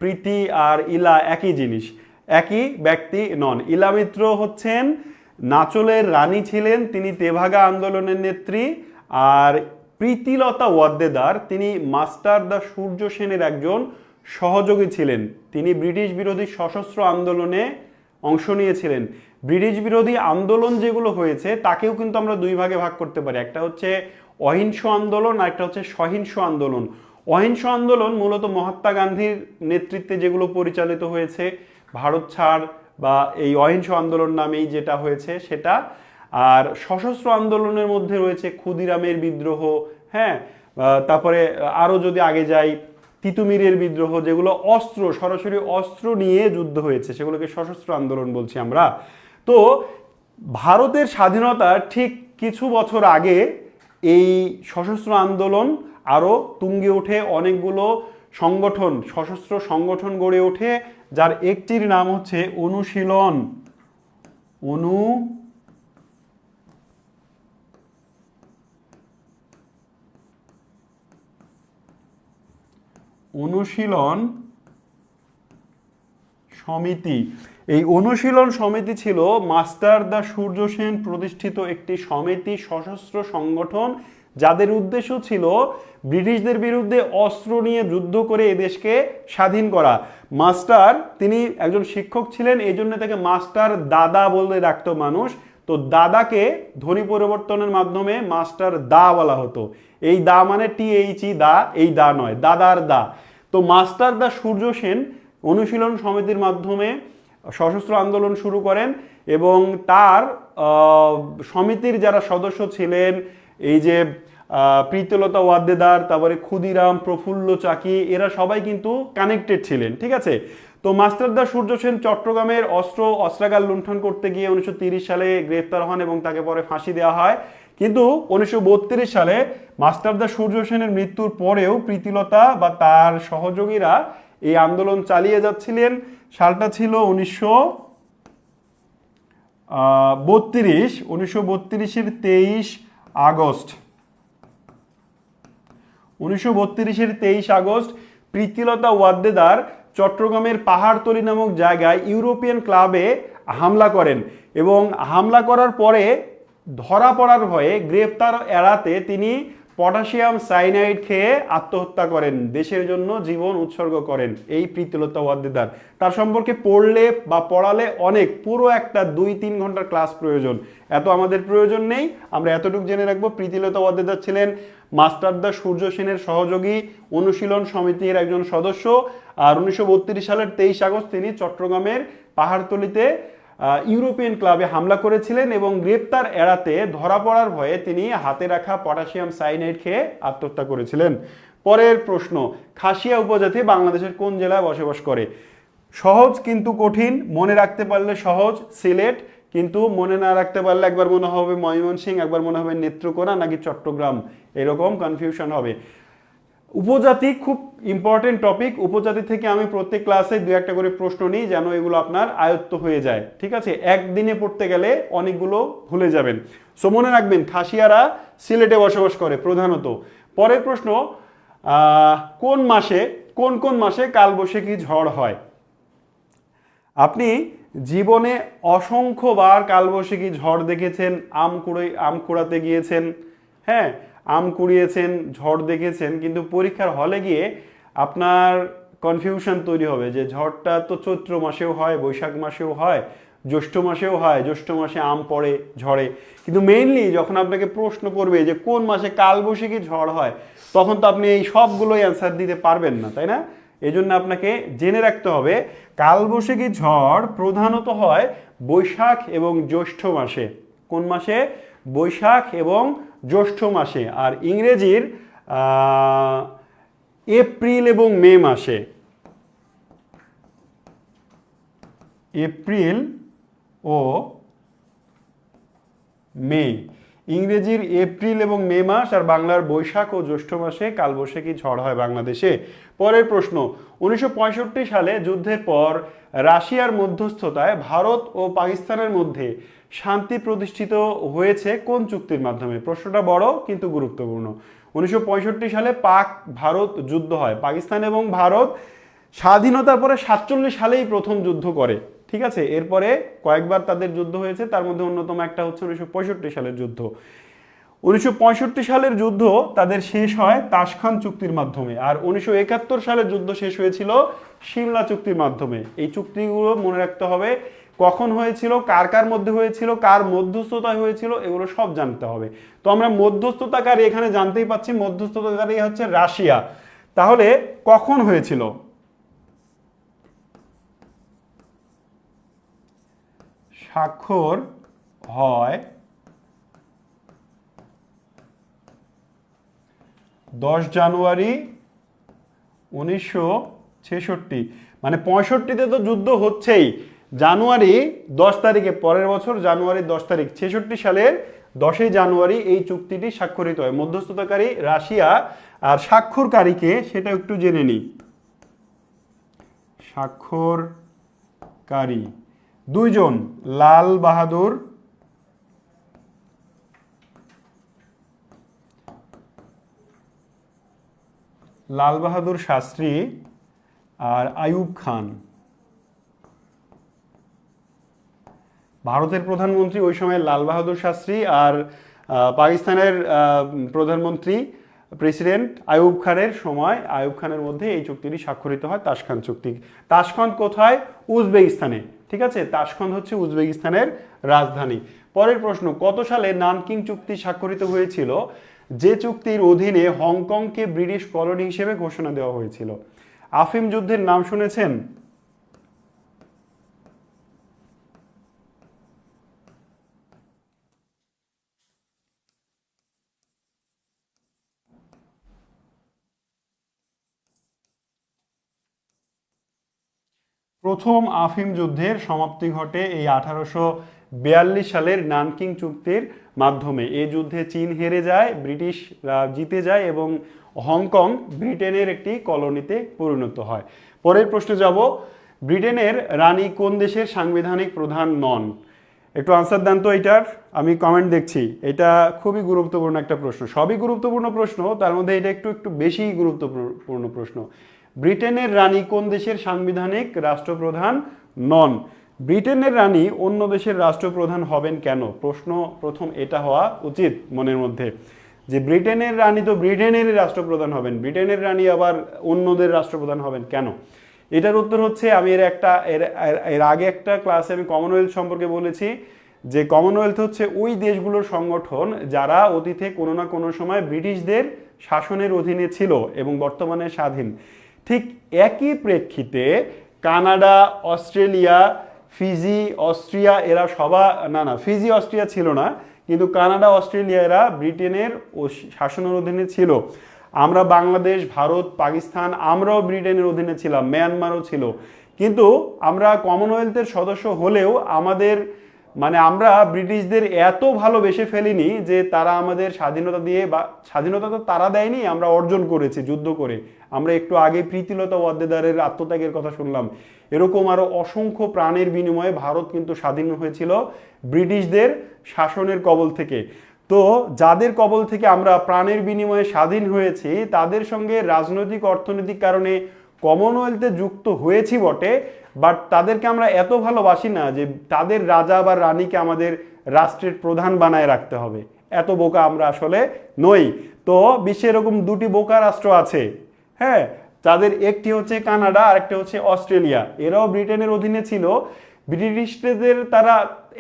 প্রীতি আর ইলা একই জিনিস। একই ব্যক্তি নন। ইলা মিত্র হচ্ছেন নাচলের রানী ছিলেন, তিনি তেভাগা আন্দোলনের নেত্রী। আর প্রীতিলতা ওয়াদ্দেদার তিনি মাস্টার দা সূর্য সেনের একজন সহযোগী ছিলেন। তিনি ব্রিটিশ বিরোধী সশস্ত্র আন্দোলনে অংশ নিয়েছিলেন। ব্রিটিশ বিরোধী আন্দোলন যেগুলো হয়েছে তাকেও কিন্তু আমরা দুই ভাগে ভাগ করতে পারি, একটা হচ্ছে অহিংস আন্দোলন আর একটা হচ্ছে সহিংস আন্দোলন। অহিংস আন্দোলন মূলত মহাত্মা গান্ধীর নেতৃত্বে যেগুলো পরিচালিত হয়েছে, ভারত ছাড় বা এই অহিংস আন্দোলন নামেই যেটা হয়েছে সেটা। আর সশস্ত্র আন্দোলনের মধ্যে রয়েছে ক্ষুদিরামের বিদ্রোহ, হ্যাঁ, তারপরে আরও যদি আগে যাই তিতুমিরের বিদ্রোহ, যেগুলো অস্ত্র, সরাসরি অস্ত্র নিয়ে যুদ্ধ হয়েছে, সেগুলোকে সশস্ত্র আন্দোলন বলছি আমরা। তো ভারতের স্বাধীনতার ঠিক কিছু বছর আগে এই সশস্ত্র আন্দোলন আরও তুঙ্গে ওঠে, অনেকগুলো সংগঠন, সশস্ত্র সংগঠন গড়ে ওঠে, যার একটির নাম হচ্ছে অনুশীলন। অনুশীলন সমিতি। এই অনুশীলন সমিতি ছিল মাস্টার দা সূর্য সেন প্রতিষ্ঠিত একটি সমিতি, সশস্ত্র সংগঠন, যাদের উদ্দেশ্য ছিল ব্রিটিশদের বিরুদ্ধে অস্ত্র নিয়ে যুদ্ধ করে এদেশকে স্বাধীন করা। মাস্টার তিনি একজন শিক্ষক ছিলেন, এই জন্য তাকে মাস্টার দাদা বলে ডাকতো মানুষ। তো দাদাকে ধ্বনি পরিবর্তনের মাধ্যমে মাস্টার দা বলা হতো। এই দা মানে THE দা, এই দা নয়, দাদার দা। তো মাস্টার দা সূর্য সেন অনুশীলন সমিতির মাধ্যমে সশস্ত্র আন্দোলন শুরু করেন এবং তার সমিতির যারা সদস্য ছিলেন, এই যে প্রীতিলতা ওয়াদ্দেদার, তারপরে ক্ষুদিরাম, প্রফুল্ল চাকি, এরা সবাই কিন্তু কানেক্টেড ছিলেন, ঠিক আছে। তো মাস্টার দা সূর্য সেন চট্টগ্রামের অস্ত্রাগার লুণ্ঠন করতে গিয়ে 1930 সালে গ্রেফতার হন এবং তাকে পরে ফাঁসি দেওয়া হয়। কিন্তু 1932 সালে মাস্টার দা সূর্য সেনের মৃত্যুর পরেও প্রীতিলতা বা তার সহযোগীরা এই আন্দোলন চালিয়ে যাচ্ছিলেন। সালটা ছিল 1932। 1932-এর 23 আগস্ট, 1932-এর 23 আগস্ট প্রীতিলতা ওয়াদ্দেদার চট্টগ্রামের পাহাড়তলি নামক জায়গায় ইউরোপিয়ান ক্লাবে হামলা করেন এবং হামলা করার পরে ধরা পড়ার ভয়ে গ্রেপ্তার এড়াতে তিনি পটাশিয়াম সাইনাইড খেয়ে আত্মহত্যা করেন, দেশের জন্য জীবন উৎসর্গ করেন এই প্রীতিলতা ওয়াদ্দেদার। তার সম্পর্কে পড়লে বা পড়ালে অনেক, পুরো একটা 2-3 ঘন্টার ক্লাস প্রয়োজন, এত আমাদের প্রয়োজন নেই। আমরা এতটুকু জেনে রাখবো, প্রীতিলতা ওয়াদ্দেদার ছিলেন মাস্টার দা সূর্য সেনের সহযোগী, অনুশীলন সমিতির একজন সদস্য। আর 1932 সালের 23 আগস্ট তিনি চট্টগ্রামের পাহাড়তলিতে ইউরোপিয়ান ক্লাবে হামলা করেছিলেন এবং গ্রেপ্তার এড়াতে ধরা পড়ার ভয়ে তিনি হাতে রাখা পটাশিয়াম সাইনাইড খেয়ে আত্মহত্যা করেছিলেন। পরের প্রশ্ন, খাসিয়া উপজাতি বাংলাদেশের কোন জেলায় বসবাস করে? সহজ কিন্তু কঠিন, মনে রাখতে পারলে সহজ সিলেট, কিন্তু মনে না রাখতে পারলে একবার মনে হবে ময়মনসিংহ, একবার মনে হবে নেত্রকোনা নাকি চট্টগ্রাম, এরকম কনফিউশন হবে। উপজাতি খুব ইম্পর্টেন্ট টপিক, উপজাতি থেকে আমি প্রত্যেক ক্লাসে 2-1টা করে প্রশ্ন নিই যেন এগুলো আপনার আয়ত্ত হয়ে যায়, ঠিক আছে। একদিনে পড়তে গেলে অনেকগুলো ভুলে যাবেন। সো মনে রাখবেন খাসিয়ারা সিলেটে বসবাস করে প্রধানত। পরের প্রশ্ন, কোন মাসে কালবৈশাখী ঝড় হয়? আপনি জীবনে অসংখ্যবার কালবৈশাখী ঝড় দেখেছেন, আম কুড়াতে গিয়েছেন, হ্যাঁ, আম কুড়িয়েছেন, ঝড় দেখেছেন, কিন্তু পরীক্ষার হলে গিয়ে আপনার কনফিউশন তৈরি হবে যে ঝড়টা তো চৈত্র মাসেও হয়, বৈশাখ মাসেও হয়, জ্যৈষ্ঠ মাসেও হয়, জ্যৈষ্ঠ মাসে আম পড়ে ঝড়ে, কিন্তু মেইনলি যখন আপনাকে প্রশ্ন করবে যে কোন মাসে কালবৈশাখী ঝড় হয়, তখন তো আপনি এই সবগুলোই অ্যান্সার দিতে পারবেন না, তাই না? এই জন্য আপনাকে জেনে রাখতে হবে কালবৈশাখী ঝড় প্রধানত হয় বৈশাখ এবং জ্যৈষ্ঠ মাসে। কোন মাসে? বৈশাখ এবং জ্যৈষ্ঠ মাসে। আর ইংরেজির এপ্রিল এবং মে মাসে। এপ্রিল ও মে, ইংরেজির এপ্রিল এবং মে মাস আর বাংলার বৈশাখ ও জ্যৈষ্ঠ মাসে কালবৈশাখী ঝড় হয় বাংলাদেশে। পরের প্রশ্ন, 1965 সালে যুদ্ধের পর রাশিয়ার মধ্যস্থতায় ভারত ও পাকিস্তানের মধ্যে শান্তি প্রতিষ্ঠিত হয়েছে কোন চুক্তির মাধ্যমে? প্রশ্নটা বড় কিন্তু গুরুত্বপূর্ণ। 1965 সালে পাক ভারত যুদ্ধ হয়, পাকিস্তান এবং ভারত স্বাধীনতার পরে 47 সালেই প্রথম যুদ্ধ করে, ঠিক আছে, এরপরে কয়েকবার তাদের যুদ্ধ হয়েছে, তার মধ্যে অন্যতম একটা হচ্ছে 1965 সালের যুদ্ধ। 1965 সালের যুদ্ধ তাদের শেষ হয় তাশখান চুক্তির মাধ্যমে, আর 1971 সালের যুদ্ধ শেষ হয়েছিল সিমলা চুক্তির মাধ্যমে। এই চুক্তিগুলো মনে রাখতে হবে, কখন হয়েছিল, কার কার মধ্যে হয়েছিল, কার মধ্যস্থতায় হয়েছিল, এগুলো সব জানতে হবে। তো আমরা মধ্যস্থতাকারী এখানে জানতেই পাচ্ছি, মধ্যস্থতাকারী হচ্ছে রাশিয়া। তাহলে কখন হয়েছিল? স্বাক্ষর হয় 10 জানুয়ারি 1966, মানে 65-তে তো যুদ্ধ হচ্ছেই, জানুয়ারি 10 তারিখে, পরের বছর জানুয়ারি 10 তারিখ 66 সালের 10ই জানুয়ারি এই চুক্তিটি স্বাক্ষরিত হয়। মধ্যস্থতাকারী রাশিয়া, আর স্বাক্ষরকারীকে সেটা একটু জেনে নিই। স্বাক্ষরকারী দুইজন, লাল বাহাদুর শাস্ত্রী আর আইয়ুব খান। ভারতের প্রধানমন্ত্রী ওই সময় লাল বাহাদুর শাস্ত্রী, আর পাকিস্তানের প্রধানমন্ত্রী প্রেসিডেন্ট আইয়ুব খানের সময়, আইয়ুব খানের মধ্যে এই চুক্তিটি স্বাক্ষরিত হয়, তাশখান চুক্তি। তাশখান কোথায়? উজবেকিস্তানে। ঠিক আছে, তাশখান হচ্ছে উজবেকিস্তানের রাজধানী। পরের প্রশ্ন, কত সালে নানকিং চুক্তি স্বাক্ষরিত হয়েছিল, যে চুক্তির অধীনে হংকংকে ব্রিটিশ কলোনি হিসেবে ঘোষণা দেওয়া হয়েছিল? আফিম যুদ্ধের নাম শুনেছেন? প্রথম আফিম যুদ্ধের সমাপ্তি ঘটে এই 1842 সালের নানকিং চুক্তির মাধ্যমে। এই যুদ্ধে চীন হেরে যায়, ব্রিটিশরা জিতে যায় এবং হংকং ব্রিটেনের একটি কলোনিতে পরিণত হয়। পরের প্রশ্নে যাব, ব্রিটেনের রানী কোন দেশের সাংবিধানিক প্রধান নন? একটু আনসার দেন তো এটার, আমি কমেন্ট দেখছি। এটা খুবই গুরুত্বপূর্ণ একটা প্রশ্ন, সবই গুরুত্বপূর্ণ প্রশ্ন, তার মধ্যে এটা একটু একটু বেশি গুরুত্বপূর্ণ প্রশ্ন। ব্রিটেনের রানী কোন দেশের সাংবিধানিক রাষ্ট্রপ্রধান নন? ব্রিটেনের রানী অন্য দেশের রাষ্ট্রপ্রধান হবেন কেন? প্রশ্ন প্রথম এটা হওয়া উচিত মনের মধ্যে, যে ব্রিটেনের রানী তো ব্রিটেনেরই রাষ্ট্রপ্রধান হবেন, ব্রিটেনের রানী আবার অন্যদের রাষ্ট্রপ্রধান হবেন কেন? এটার উত্তর হচ্ছে, আমি এর আগে একটা ক্লাসে আমি কমনওয়েলথ সম্পর্কে বলেছি, যে কমনওয়েলথ হচ্ছে ওই দেশগুলোর সংগঠন যারা অতীতে কোনো না কোনো সময় ব্রিটিশদের শাসনের অধীনে ছিল এবং বর্তমানে স্বাধীন। ঠিক একই প্রেক্ষিতে কানাডা, অস্ট্রেলিয়া, ফিজি, অস্ট্রিয়া, এরা ফিজি অস্ট্রিয়া ছিল না, কিন্তু কানাডা, অস্ট্রেলিয়া এরা ব্রিটেনের শাসনের অধীনে ছিল। আমরা বাংলাদেশ, ভারত, পাকিস্তান, আমরাও ব্রিটেনের অধীনে ছিলাম, মিয়ানমারও ছিল। কিন্তু আমরা কমনওয়েলথের সদস্য হলেও আমাদের আমরা ব্রিটিশদের এত ভালোবেসে ফেলিনি যে তারা আমাদের স্বাধীনতা দিয়ে, বা স্বাধীনতা তো তারা দেয়নি, আমরা অর্জন করেছি যুদ্ধ করে। আমরা একটু আগে প্রীতিলতা ওয়াদ্দেদারের আত্মত্যাগের কথা শুনলাম, এরকম আরো অসংখ্য প্রাণের বিনিময়ে ভারত কিন্তু স্বাধীন হয়েছিল ব্রিটিশদের শাসনের কবল থেকে। তো যাদের কবল থেকে আমরা প্রাণের বিনিময়ে স্বাধীন হয়েছি, তাদের সঙ্গে রাজনৈতিক অর্থনৈতিক কারণে কমনওয়েলথে যুক্ত হয়েছি বটে, বাট তাদেরকে আমরা এত ভালোবাসি না যে তাদের রাজা বা রানীকে আমাদের রাষ্ট্রের প্রধান বানায় রাখতে হবে। এত বোকা আমরা আসলে নই। তো বিশ্বে এরকম দুটি বোকা রাষ্ট্র আছে, হ্যাঁ, তাদের একটি হচ্ছে কানাডা আর একটা হচ্ছে অস্ট্রেলিয়া। এরাও ব্রিটেনের অধীনে ছিল, ব্রিটিশদের তারা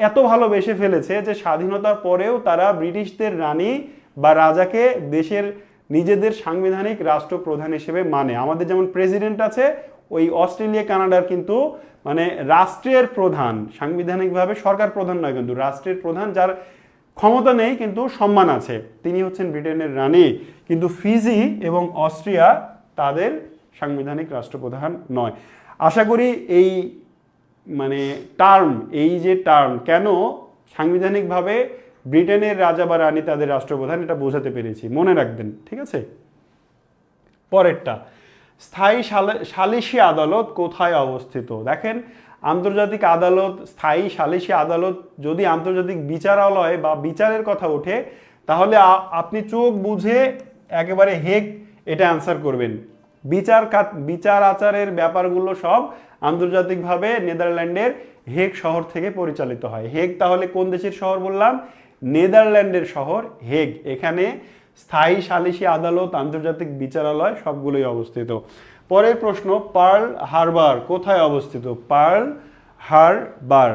এত ভালোবেসে ফেলেছে যে স্বাধীনতার পরেও তারা ব্রিটিশদের রানী বা রাজাকে দেশের নিজেদের সাংবিধানিক রাষ্ট্রপ্রধান হিসেবে মানে। আমাদের যেমন প্রেসিডেন্ট আছে, ওই অস্ট্রেলিয়া কানাডার কিন্তু রাষ্ট্রের প্রধান, সাংবিধানিকভাবে সরকার প্রধান নয়, কিন্তু রাষ্ট্রের প্রধান, যার ক্ষমতা নেই কিন্তু সম্মান আছে, তিনি হচ্ছেন ব্রিটেনের রানী। কিন্তু ফিজি এবং অস্ট্রিয়া তাদের সাংবিধানিক রাষ্ট্রপ্রধান নয়। আশা করি এই এই যে টার্ম কেন সাংবিধানিকভাবে ব্রিটেনের রাজা বা রানী তাদের রাষ্ট্রপ্রধান, এটা বোঝাতে পেরেছি, মনে রাখবেন, ঠিক আছে? পরেরটা, স্থায়ী সালিসি আদালত কোথায় অবস্থিত? দেখেন, আন্তর্জাতিক আদালত, স্থায়ী সালিসি আদালত যদি আন্তর্জাতিক বিচারালয় বা বিচারের কথা ওঠে, তাহলে আপনি চোখ বুঝে একেবারে হেগ এটা অ্যান্সার করবেন। বিচার আচারের ব্যাপারগুলো সব আন্তর্জাতিকভাবে নেদারল্যান্ডের হেগ শহর থেকে পরিচালিত হয়। হেগ তাহলে কোন দেশের শহর বললাম? নেদারল্যান্ডের শহর হেগ। এখানে স্থায়ী সালিসি আদালত, আন্তর্জাতিক বিচারালয় সবগুলোই অবস্থিত। পরের প্রশ্ন, পার্ল হারবার কোথায় অবস্থিত? পার্ল হারবার,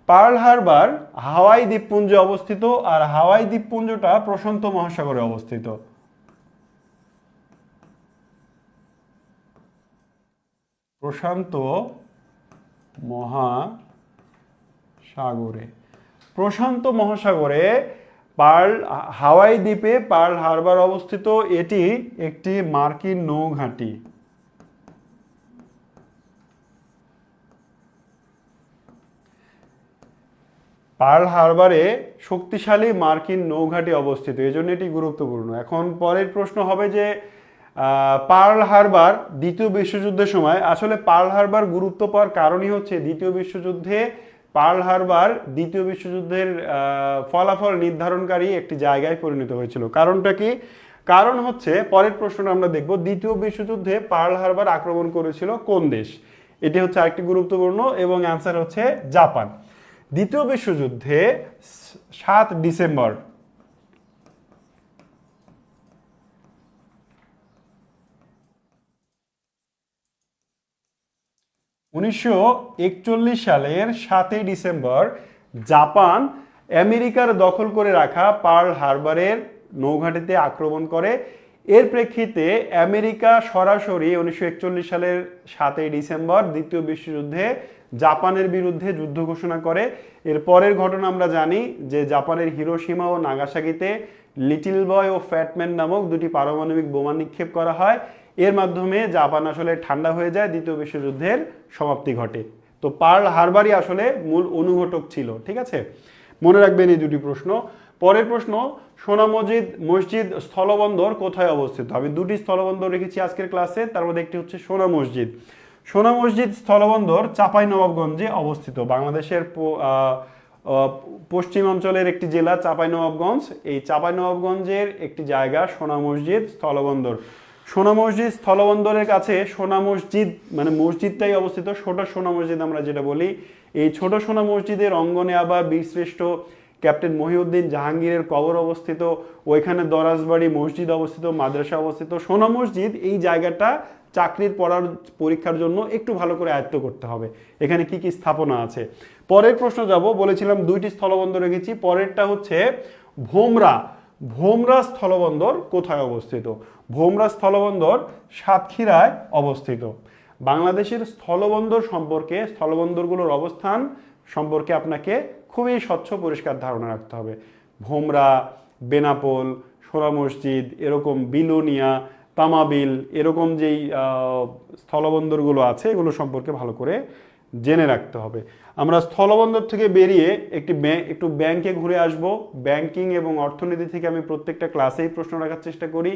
পার্ল হারবার হাওয়াই দ্বীপপুঞ্জে অবস্থিত, আর হাওয়াই দ্বীপপুঞ্জটা প্রশান্ত মহাসাগরে অবস্থিত। প্রশান্ত মহাসাগরে, প্রশান্ত মহাসাগরে পার্ল হাওয়াই দ্বীপে পার্ল হারবার অবস্থিত। এটি একটি মার্কিন নৌঘাঁটি। পার্ল হারবারে শক্তিশালী মার্কিন নৌঘাঁটি অবস্থিত, এই জন্য এটি গুরুত্বপূর্ণ। এখন পরের প্রশ্ন হবে যে পার্ল হারবার দ্বিতীয় বিশ্বযুদ্ধের সময়, আসলে পার্ল হারবার গুরুত্ব পাওয়ার কারণই হচ্ছে দ্বিতীয় বিশ্বযুদ্ধে পার্ল হারবার দ্বিতীয় বিশ্বযুদ্ধের ফলাফল নির্ধারণকারী একটি জায়গায় পরিণত হয়েছিল। কারণটা কি? কারণ হচ্ছে পরের প্রশ্নটা আমরা দেখব, দ্বিতীয় বিশ্বযুদ্ধে পার্ল হারবার আক্রমণ করেছিল কোন দেশ? এটি হচ্ছে আরেকটি গুরুত্বপূর্ণ, এবং অ্যান্সার হচ্ছে জাপান। দ্বিতীয় বিশ্বযুদ্ধে 7 ডিসেম্বর 1941 সালের 7 ডিসেম্বর জাপান আমেরিকার দখল করে রাখা পার্ল হারবারের নৌঘাঁটিতে আক্রমণ করে। এর প্রেক্ষিতে আমেরিকা সরাসরি 1941 সালের 7 ডিসেম্বর দ্বিতীয় বিশ্বযুদ্ধে জাপানের বিরুদ্ধে যুদ্ধ ঘোষণা করে। এর পরের ঘটনা আমরা জানি যে জাপানের হিরোশিমা ও নাগাসাকিতে লিটল বয় ও ফ্যাটম্যান নামক দুটি পারমাণবিক বোমা নিক্ষেপ করা হয়। এর মাধ্যমে জাপান আসলে ঠান্ডা হয়ে যায়, দ্বিতীয় বিশ্বযুদ্ধের সমাপ্তি ঘটে। তো পার্ল হারবারই আসলে মূল অনুঘটক ছিল। ঠিক আছে, মনে রাখবেন এই দুটি প্রশ্ন। পরের প্রশ্ন, সোনা মসজিদ স্থলবন্দর কোথায় অবস্থিত? আমি দুটি স্থলবন্দর রেখেছি আজকের ক্লাসে, তার মধ্যে একটি হচ্ছে সোনা মসজিদ। সোনা মসজিদ স্থলবন্দর চাঁপাইনবাবগঞ্জে অবস্থিত। বাংলাদেশের পশ্চিমাঞ্চলের একটি জেলা চাঁপাইনবাবগঞ্জ। এই চাঁপাইনবাবগঞ্জের একটি জায়গা সোনা মসজিদ স্থলবন্দর। সোনা মসজিদ স্থলবন্দরের কাছে সোনা মসজিদ মানে মসজিদটাই অবস্থিত, ছোট সোনা মসজিদ আমরা যেটা বলি। এই ছোট সোনা মসজিদের অঙ্গনে আবার বীরশ্রেষ্ঠ ক্যাপ্টেন মহিউদ্দিন জাহাঙ্গীরের কবর অবস্থিত, ওইখানে দরাজবাড়ি মসজিদ অবস্থিত, মাদ্রাসা অবস্থিত। সোনা মসজিদ এই জায়গাটা চাকরির পরীক্ষার জন্য একটু ভালো করে আয়ত্ত করতে হবে, এখানে কি কি স্থাপনা আছে। পরের প্রশ্ন যাব, বলেছিলাম দুইটি স্থলবন্দর রেখেছি। পরেরটা হচ্ছে ভোমরা। ভোমরা স্থলবন্দর কোথায় অবস্থিত? ভোমরা স্থলবন্দর সাতক্ষীরায় অবস্থিত। বাংলাদেশের স্থলবন্দর সম্পর্কে, স্থলবন্দরগুলোর অবস্থান সম্পর্কে আপনাকে খুবই স্বচ্ছ পরিষ্কার ধারণা রাখতে হবে। ভোমরা, বেনাপোল, সোনা মসজিদ, এরকম বিলোনিয়া, তামাবিল, এরকম যেই স্থলবন্দরগুলো আছে এগুলো সম্পর্কে ভালো করে জেনে রাখতে হবে। আমরা স্থলবন্দর থেকে বেরিয়ে একটু ব্যাংকে ঘুরে আসব। ব্যাংকিং এবং অর্থনীতি থেকে আমি প্রত্যেকটা ক্লাসেই প্রশ্ন রাখার চেষ্টা করি,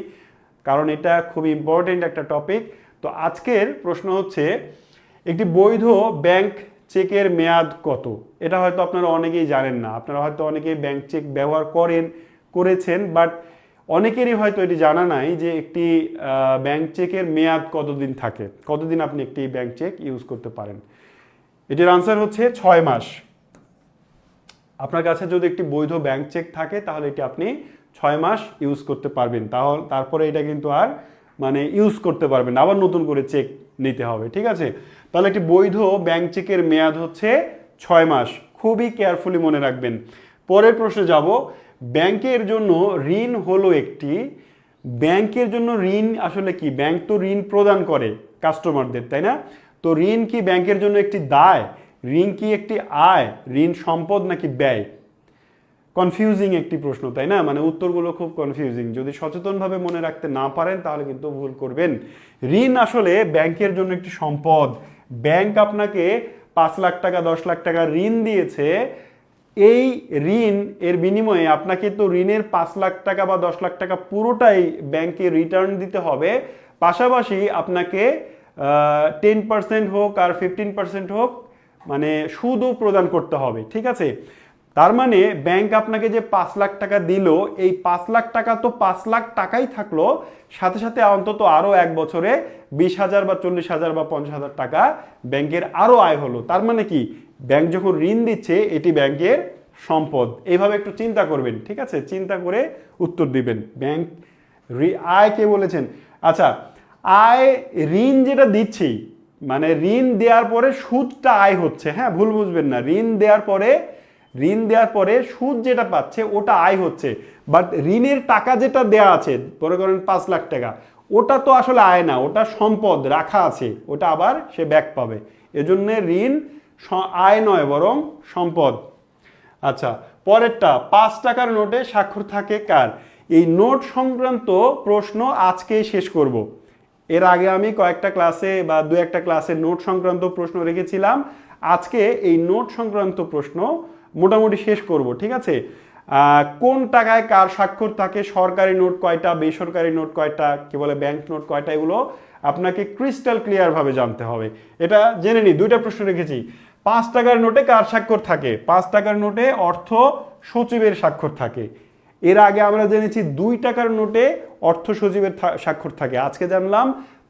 কারণ এটা খুব ইম্পর্টেন্ট একটা টপিক। তো আজকের প্রশ্ন হচ্ছে, একটি বৈধ ব্যাংক চেকের মেয়াদ কত? এটা হয়তো আপনারা অনেকেই জানেন না। আপনারা হয়তো অনেকেই ব্যাংক চেক ব্যবহার করেছেন, বাট অনেকেরই হয়তো এটি জানা নাই যে একটি ব্যাংক চেকের মেয়াদ কতদিন থাকে, কতদিন আপনি একটি ব্যাংক চেক ইউজ করতে পারেন। এটির আনসার হচ্ছে 6 মাস। আপনার কাছে যদি একটি বৈধ ব্যাংক চেক থাকে তাহলে এটি আপনি 6 মাস ইউজ করতে পারবেন। তারপরে এটা কিন্তু আর ইউজ করতে পারবেন না, আবার নতুন করে চেক নিতে হবে। ঠিক আছে, তাহলে একটি বৈধ ব্যাংক চেকের মেয়াদ হচ্ছে 6 মাস। খুবই কেয়ারফুলি মনে রাখবেন। পরের প্রশ্নে যাব, ব্যাংকের জন্য ঋণ হলো একটি, ব্যাংকের জন্য ঋণ আসলে কি? ব্যাংক তো ঋণ প্রদান করে কাস্টমারদের, তাই না? তো ঋণ কি ব্যাংকের জন্য একটি দায়? ঋণ কি একটি আয়? ঋণ সম্পদ নাকি ব্যয়? কনফিউজিং একটি প্রশ্ন, তাই না? উত্তরগুলো খুব কনফিউজিং। যদি সচেতনভাবে মনে রাখতে না পারেন তাহলে কিন্তু ভুল করবেন। ঋণ আসলে ব্যাংকের জন্য একটি সম্পদ। ব্যাংক আপনাকে 5 লাখ টাকা 10 লাখ টাকা ঋণ দিয়েছে, এই ঋণ এর বিনিময়ে আপনাকে তো ঋণের 5 লাখ টাকা বা 10 লাখ টাকা পুরোটাই ব্যাংকে রিটার্ন দিতে হবে। পাশাপাশি আপনাকে 10% হোক আর 15% হোক সুদও প্রদান করতে হবে। ঠিক আছে, তার মানে ব্যাংক আপনাকে যে 5 লাখ টাকা দিল, এই 5 লাখ টাকা তো 5 লাখ টাকাই থাকলো, সাথে সাথে অন্তত আরো 1 বছরে 20,000 বা 40,000 বা 50,000 টাকা ব্যাংকের আরো আয় হলো। তার মানে কি, ব্যাংক যখন ঋণ দিচ্ছে এটি ব্যাংকের সম্পদ। এইভাবে একটু চিন্তা করবেন, ঠিক আছে? চিন্তা করে উত্তর দিবেন। ব্যাংক আয় কে বলেছেন? আচ্ছা, আয় ঋণ যেটা দিচ্ছি, মানে ঋণ দেওয়ার পরে সুদটা আয় হচ্ছে, হ্যাঁ ভুল বুঝবেন না। ঋণ দেওয়ার পরে সুদ যেটা পাচ্ছে ওটা আয় হচ্ছে, বাট ঋণের টাকা যেটা দেয়া আছে, মনে করেন 5 লাখ টাকা, ওটা তো আসলে আয় না, ওটা সম্পদ রাখা আছে, ওটা আবার সে ব্যাক পাবে। এজন্য ঋণ আয় নয় বরং সম্পদ। আচ্ছা, পরেরটা, 5 টাকার নোটে স্বাক্ষর থাকে কার? এই নোট সংক্রান্ত প্রশ্ন আজকেই শেষ করব। এর আগে আমি কয়েকটা ক্লাসে বা দু একটা ক্লাসে নোট সংক্রান্ত প্রশ্ন রেখেছিলাম। আজকে এই নোট সংক্রান্ত প্রশ্ন মোটামুটি শেষ করব, ঠিক আছে? কোন টাকায় কার স্বাক্ষর থাকে, সরকারি নোট কয়টা, বেসরকারি নোট কয়টা, কি বলে ব্যাংক নোট কয়টা, এগুলো আপনাকে ক্রিস্টাল ক্লিয়ার ভাবে জানতে হবে। এটা জেনে নি। দুইটা প্রশ্ন রেখেছি। 5 টাকার নোটে কার স্বাক্ষর থাকে? 5 টাকার নোটে অর্থ সচিবের স্বাক্ষর থাকে। এর আগে আমরা জেনেছি 2 টাকার নোটে অর্থ সচিবের স্বাক্ষর থাকে। আজকে জানলাম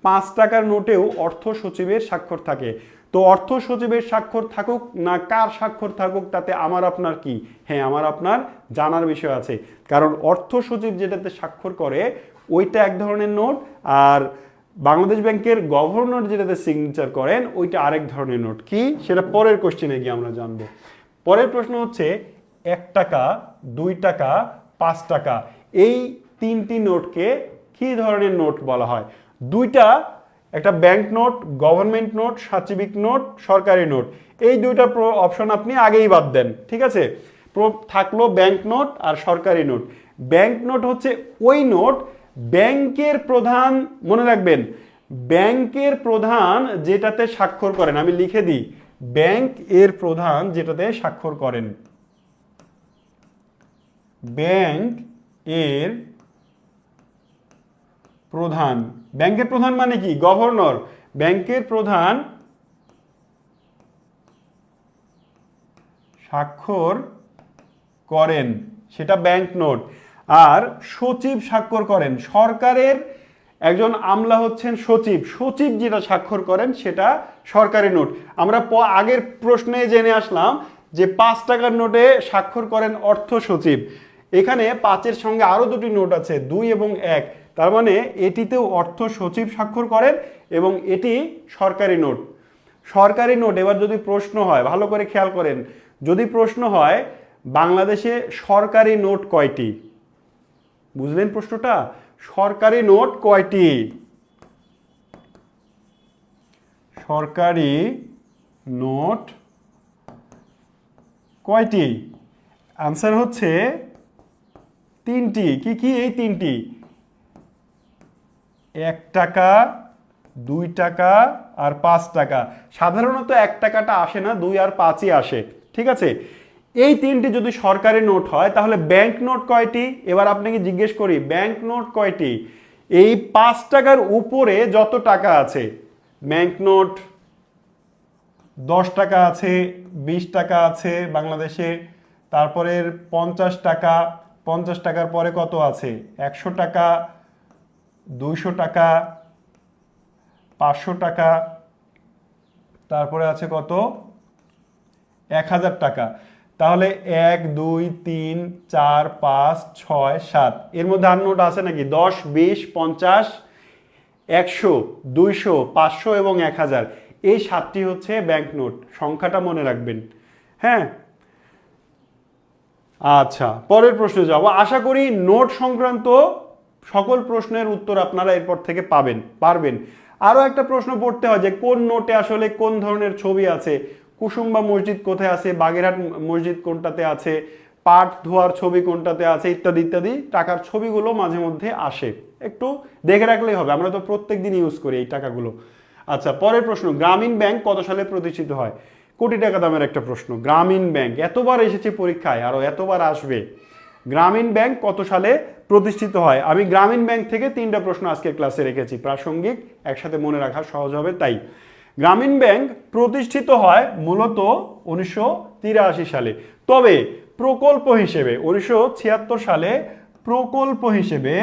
5 টাকার নোটেও অর্থ সচিবের স্বাক্ষর থাকে। তো অর্থ সচিবের স্বাক্ষর থাকুক না কার স্বাক্ষর থাকুক তাতে আমার আপনার কি? হ্যাঁ, আমার আপনার জানার বিষয় আছে। কারণ অর্থ সচিব যেটাতে স্বাক্ষর করে ওইটা এক ধরনের নোট, আর বাংলাদেশ ব্যাংকের গভর্নর যেটাতে সিগনেচার করেন ওইটা আরেক ধরনের নোট। কি সেটা পরের কোশ্চেনে গিয়ে আমরা জানবো। পরের প্রশ্ন হচ্ছে 1 টাকা, 2 টাকা, 5 টাকা, এই 3টি নোটকে কি ধরনের নোট বলা হয়? দুইটা, একটা ব্যাংক নোট, গভর্নমেন্ট নোট, সাচিবিক নোট, সরকারি নোট। এই দুইটা অপশন আপনি আগেই বাদ দেন, ঠিক আছে? থাকলো ব্যাংক নোট আর সরকারি নোট। ব্যাংক নোট হচ্ছে ওই নোট ব্যাংকের প্রধান, মনে রাখবেন, ব্যাংকের প্রধান যেটাতে স্বাক্ষর করেন, আমি লিখে দিই, ব্যাংক এর প্রধান যেটাতে স্বাক্ষর করেন। ব্যাংক এর প্রধান, ব্যাংকের প্রধান মানে কি? গভর্নর। ব্যাংকের প্রধান স্বাক্ষর করেন সেটা ব্যাংক নোট। আর সচিব স্বাক্ষর করেন, সরকারের একজন আমলা হচ্ছেন সচিব, সচিব যেটা স্বাক্ষর করেন সেটা সরকারি নোট। আমরা আগের প্রশ্নে জেনে আসলাম যে 5 টাকার নোটে স্বাক্ষর করেন অর্থ সচিব। এখানে 5-এর সঙ্গে আরো দুটি নোট আছে, 2 এবং 1, তার মানে এটিতেও অর্থ সচিব স্বাক্ষর করেন এবং এটি সরকারি নোট। সরকারি নোট, এবার যদি প্রশ্ন হয়, ভালো করে খেয়াল করেন, যদি প্রশ্ন হয় বাংলাদেশে সরকারি নোট কয়টি, বুঝলেন প্রশ্নটা? সরকারি নোট কয়টি? সরকারি নোট কয়টি? আনসার হচ্ছে 3টি। কি কি এই 3টি? 1 টাকা, 2 টাকা আর 5 টাকা। সাধারণত 1 টাকাটা আসে না, 2 আর 5ই আসে, ঠিক আছে? এই 3টি যদি সরকারি নোট হয় তাহলে ব্যাংক নোট কয়টি? এবার আপনাকে জিজ্ঞেস করি ব্যাংক নোট কয়টি? এই 5 টাকার উপরে যত টাকা আছে, ব্যাংক নোট 10 টাকা আছে, 20 টাকা আছে বাংলাদেশে, তারপরে 50 টাকা, 50 টাকার পরে কত আছে? 100 টাকা, 200 টাকা, 500 টাকা, তারপরে আছে কত? 1000 টাকা। তাহলে 1, 2, 3, 4, 5, 6, 7, এর মধ্যে আর নোট আছে নাকি? 10, 20, 50, 100, 200, 500 এবং 1000, এই 7টি হচ্ছে ব্যাংক নোট। সংখ্যাটা মনে রাখবেন, হ্যাঁ? আচ্ছা, পরের প্রশ্নে যাব। আশা করি নোট সংক্রান্ত সকল প্রশ্নের উত্তর আপনারা এরপর থেকে পারবেন। আরও একটা প্রশ্ন পড়তে হয় যে কোন নোটে আসলে কোন ধরনের ছবি আছে, কুসুম্বা মসজিদ কোথায় আছে, বাগেরহাট মসজিদ কোনটাতে আছে, পাট ধোয়ার ছবি কোনটাতে আছে, ইত্যাদি ইত্যাদি টাকার ছবিগুলো মাঝে মধ্যে আসে, একটু দেখে রাখলেই হবে, আমরা তো প্রত্যেক দিন ইউজ করি এই টাকাগুলো। আচ্ছা, পরের প্রশ্ন, গ্রামীণ ব্যাংক কত সালে প্রতিষ্ঠিত হয়? কোটি টাকা দামের একটা প্রশ্ন। গ্রামীণ ব্যাংক এতবার এসেছে পরীক্ষায়, আরো এতবার আসবে। গ্রামীণ ব্যাংক কত সালে প্রতিষ্ঠিত হয়? আমি গ্রামীণ ব্যাংক থেকে 3টা প্রশ্ন আজকের ক্লাসে রেখেছি, প্রাসঙ্গিক, একসাথে মনে রাখা সহজ হবে তাই। গ্রামীণ ব্যাংক প্রতিষ্ঠিত হয় মূলত 1983 সালে, তবে প্রকল্প হিসেবে 1976 সালে প্রকল্প হিসেবে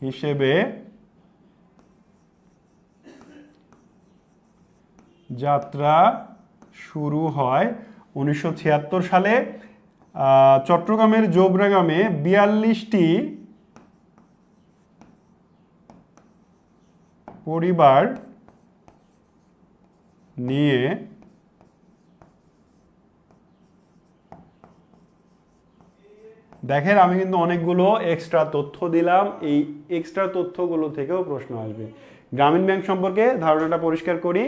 হিসেবে যাত্রা শুরু হয় 1976 সালে চট্টগ্রামের জোবরাগামে 42টি পরিবার নিয়ে দেখেন আমি কিন্তু অনেকগুলো এক্সট্রা তথ্য দিলাম, এই এক্সট্রা তথ্যগুলো থেকেও প্রশ্ন আসবে। গ্রামীণ ব্যাংক সম্পর্কে ধারণাটা পরিষ্কার করি।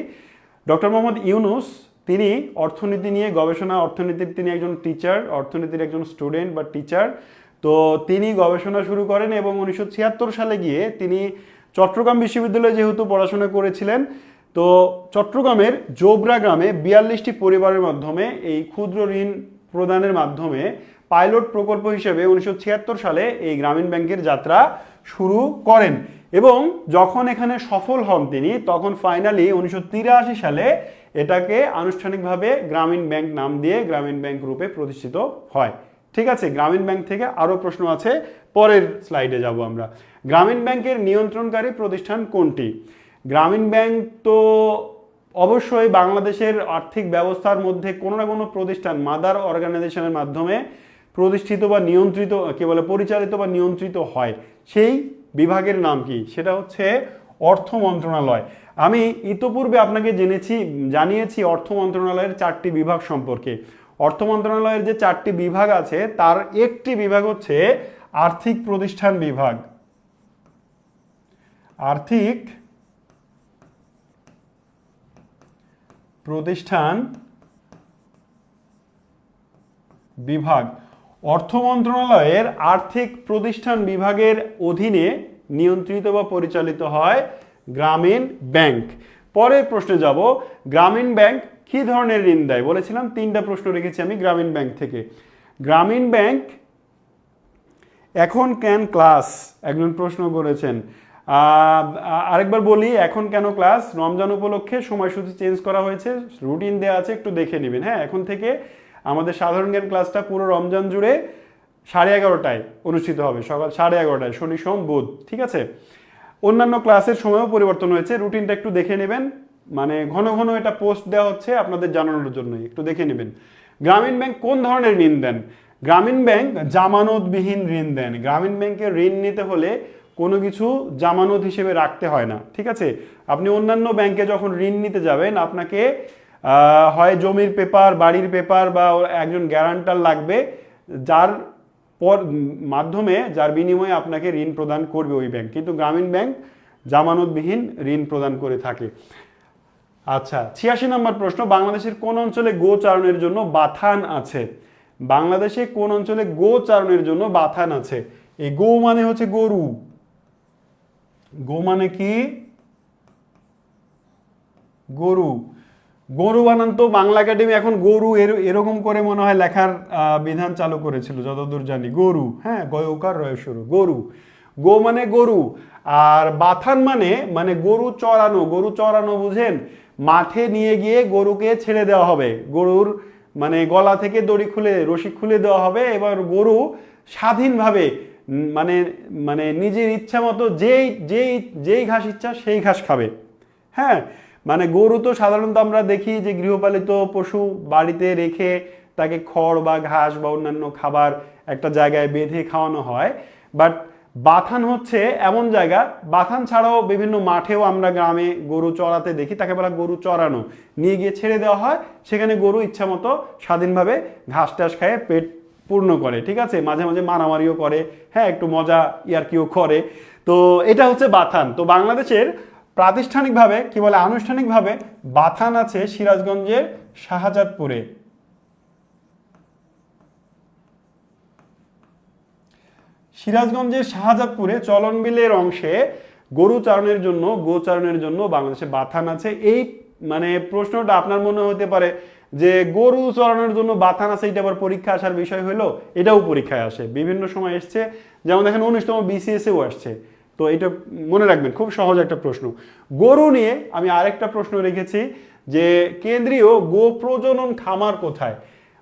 ডক্টর মোহাম্মদ ইউনুস তিনি অর্থনীতি নিয়ে গবেষণা, অর্থনীতির তিনি একজন টিচার, অর্থনীতির একজন স্টুডেন্ট বা টিচার। তো তিনি গবেষণা শুরু করেন এবং 1976 সালে গিয়ে তিনি চট্টগ্রাম বিশ্ববিদ্যালয়ে যেহেতু পড়াশোনা করেছিলেন, তো চট্টগ্রামের জোবরা গ্রামে 42টি পরিবারের মাধ্যমে এই ক্ষুদ্র ঋণ প্রদানের মাধ্যমে পাইলট প্রকল্প হিসেবে 1976 সালে এই গ্রামীণ ব্যাংকের যাত্রা শুরু করেন এবং যখন এখানে সফল হন তিনি, তখন ফাইনালি 1983 সালে এটাকে আনুষ্ঠানিকভাবে গ্রামীণ ব্যাংক নাম দিয়ে গ্রামীণ ব্যাংক রূপে প্রতিষ্ঠিত হয়। ঠিক আছে, গ্রামীণ ব্যাংক থেকে আরও প্রশ্ন আছে, পরের স্লাইডে যাব আমরা। গ্রামীণ ব্যাংকের নিয়ন্ত্রণকারী প্রতিষ্ঠান কোনটি? গ্রামীণ ব্যাংক তো অবশ্যই বাংলাদেশের আর্থিক ব্যবস্থার মধ্যে কোনো না কোনো প্রতিষ্ঠান, মাদার অর্গানাইজেশনের মাধ্যমে প্রতিষ্ঠিত বা নিয়ন্ত্রিত, কি বলে, পরিচালিত বা নিয়ন্ত্রিত হয়। সেই বিভাগের নাম কি? সেটা হচ্ছে অর্থ মন্ত্রণালয়। আমি ইতোপূর্বে আপনাকে জানিয়েছি অর্থ মন্ত্রণালয়ের 4টি বিভাগ সম্পর্কে। অর্থ মন্ত্রণালয়ের যে 4টি বিভাগ আছে তার একটি বিভাগ হচ্ছে আর্থিক প্রতিষ্ঠান বিভাগ। আর্থিক প্রতিষ্ঠান বিভাগ। অর্থ মন্ত্রণালয়ের আর্থিক প্রতিষ্ঠান বিভাগের অধীনে নিয়ন্ত্রিত বা পরিচালিত হয় গ্রামীণ ব্যাংক। পরের প্রশ্নে যাব, গ্রামীণ ব্যাংক কি ধরনের ঋণ দেয়? বলেছিলাম 3টা প্রশ্ন রেখেছি আমি গ্রামীণ ব্যাংক থেকে। গ্রামীণ ব্যাংক এখন কেন ক্লাস একজন প্রশ্ন করেছেন। আরেকবার বলি, এখন কেন ক্লাস? রমজান উপলক্ষে সময়সূচি চেঞ্জ করা হয়েছে, রুটিন দেওয়া আছে, একটু দেখে নেবেন। হ্যাঁ, এখন থেকে আমাদের সাধারণ জ্ঞান ক্লাসটা পুরো রমজান জুড়ে 11:30টায় অনুষ্ঠিত হবে, সকাল 11:30টায়, শনি সোম বুধ। ঠিক আছে, অন্যান্য ক্লাসের সময়ও পরিবর্তন হয়েছে, রুটিনটা একটু দেখে নেবেন। মানে ঘন ঘন এটা পোস্ট দেওয়া হচ্ছে আপনাদের জানানোর জন্য, একটু দেখে নেবেন। গ্রামীণ ব্যাংক কোন ধরনের ঋণ দেন? গ্রামীণ ব্যাংক জামানতবিহীন ঋণ দেন। গ্রামীণ ব্যাংকে ঋণ নিতে হলে কোনো কিছু জামানত হিসেবে রাখতে হয় না। ঠিক আছে, আপনি অন্যান্য ব্যাংকে যখন ঋণ নিতে যাবেন আপনাকে হয় জমির পেপার, বাড়ির পেপার বা একজন গ্যারান্টার লাগবে, যার মাধ্যমে, যার বিনিময়ে আপনাকে ঋণ প্রদান করবে ওই ব্যাংক। কিন্তু গ্রামীণ ব্যাংক জামানতবিহীন ঋণ প্রদান করে থাকে। আচ্ছা, 86 নম্বর প্রশ্ন, বাংলাদেশের কোন অঞ্চলে গোচারণের জন্য বাথান আছে? বাংলাদেশে কোন অঞ্চলে গোচারণের জন্য বাথান আছে? এই গো মানে হচ্ছে গরু। গো মানে কি? গরু। গরু বানান তো বাংলা একাডেমি এখন গরু এরকম করে মনে হয় লেখার বিধান চালু করেছিল যতদূর জানি। গরু, হ্যাঁ, গয়কার রয় শুরু, গরু। গো মানে গরু। আর বাথান মানে গরু চড়ানো। গরু চড়ানো বুঝেন? মাঠে নিয়ে গিয়ে গরুকে ছেড়ে দেওয়া হবে, গরুর মানে গলা থেকে দড়ি খুলে, রশি খুলে দেওয়া হবে। এবার গরু স্বাধীনভাবে মানে মানে নিজের ইচ্ছা মতো যেই যেই যেই ঘাস ইচ্ছা সেই ঘাস খাবে। হ্যাঁ, মানে গরু তো সাধারণত আমরা দেখি যে গৃহপালিত পশু, বাড়িতে রেখে তাকে খড় বা ঘাস বা অন্যান্য খাবার একটা জায়গায় বেঁধে খাওয়ানো হয়। বাট বাথান হচ্ছে এমন জায়গা, বাথান ছাড়াও বিভিন্ন মাঠেও আমরা গ্রামে গরু চড়াতে দেখি, তাকে বলা গরু চড়ানো। নিয়ে গিয়ে ছেড়ে দেওয়া হয়, সেখানে গরু ইচ্ছা মতো স্বাধীনভাবে ঘাস টাস খায়, পেট পূর্ণ করে। ঠিক আছে, মাঝে মাঝে মারামারিও করে, হ্যাঁ, একটু মজা ইয়ার্কিও করে। তো এটা হচ্ছে বাথান। তো বাংলাদেশের প্রাতিষ্ঠানিকভাবে, কি বলে, আনুষ্ঠানিকভাবে বাথান আছে সিরাজগঞ্জের শাহজাদপুরে। সিরাজগঞ্জের শাহজাদপুরে চলনবিলের অংশে গরু চারণের জন্য, গোচারণের জন্য বাংলাদেশে বাথান আছে। এই মানে প্রশ্নটা আপনার মনে হতে পারে যে গরু চড়ানোর জন্য বাথান আছে, এটা আবার পরীক্ষা আসার বিষয় হলো? এটাও পরীক্ষায় আসে, বিভিন্ন সময় এসছে, যেমন দেখেন 19তম BCS-এও আসছে। তো এটা মনে রাখবেন, খুব সহজ একটা প্রশ্ন। গরু নিয়ে আমি আরেকটা প্রশ্ন রেখেছি যে কেন্দ্রীয় গো প্রজনন খামার কোথায়?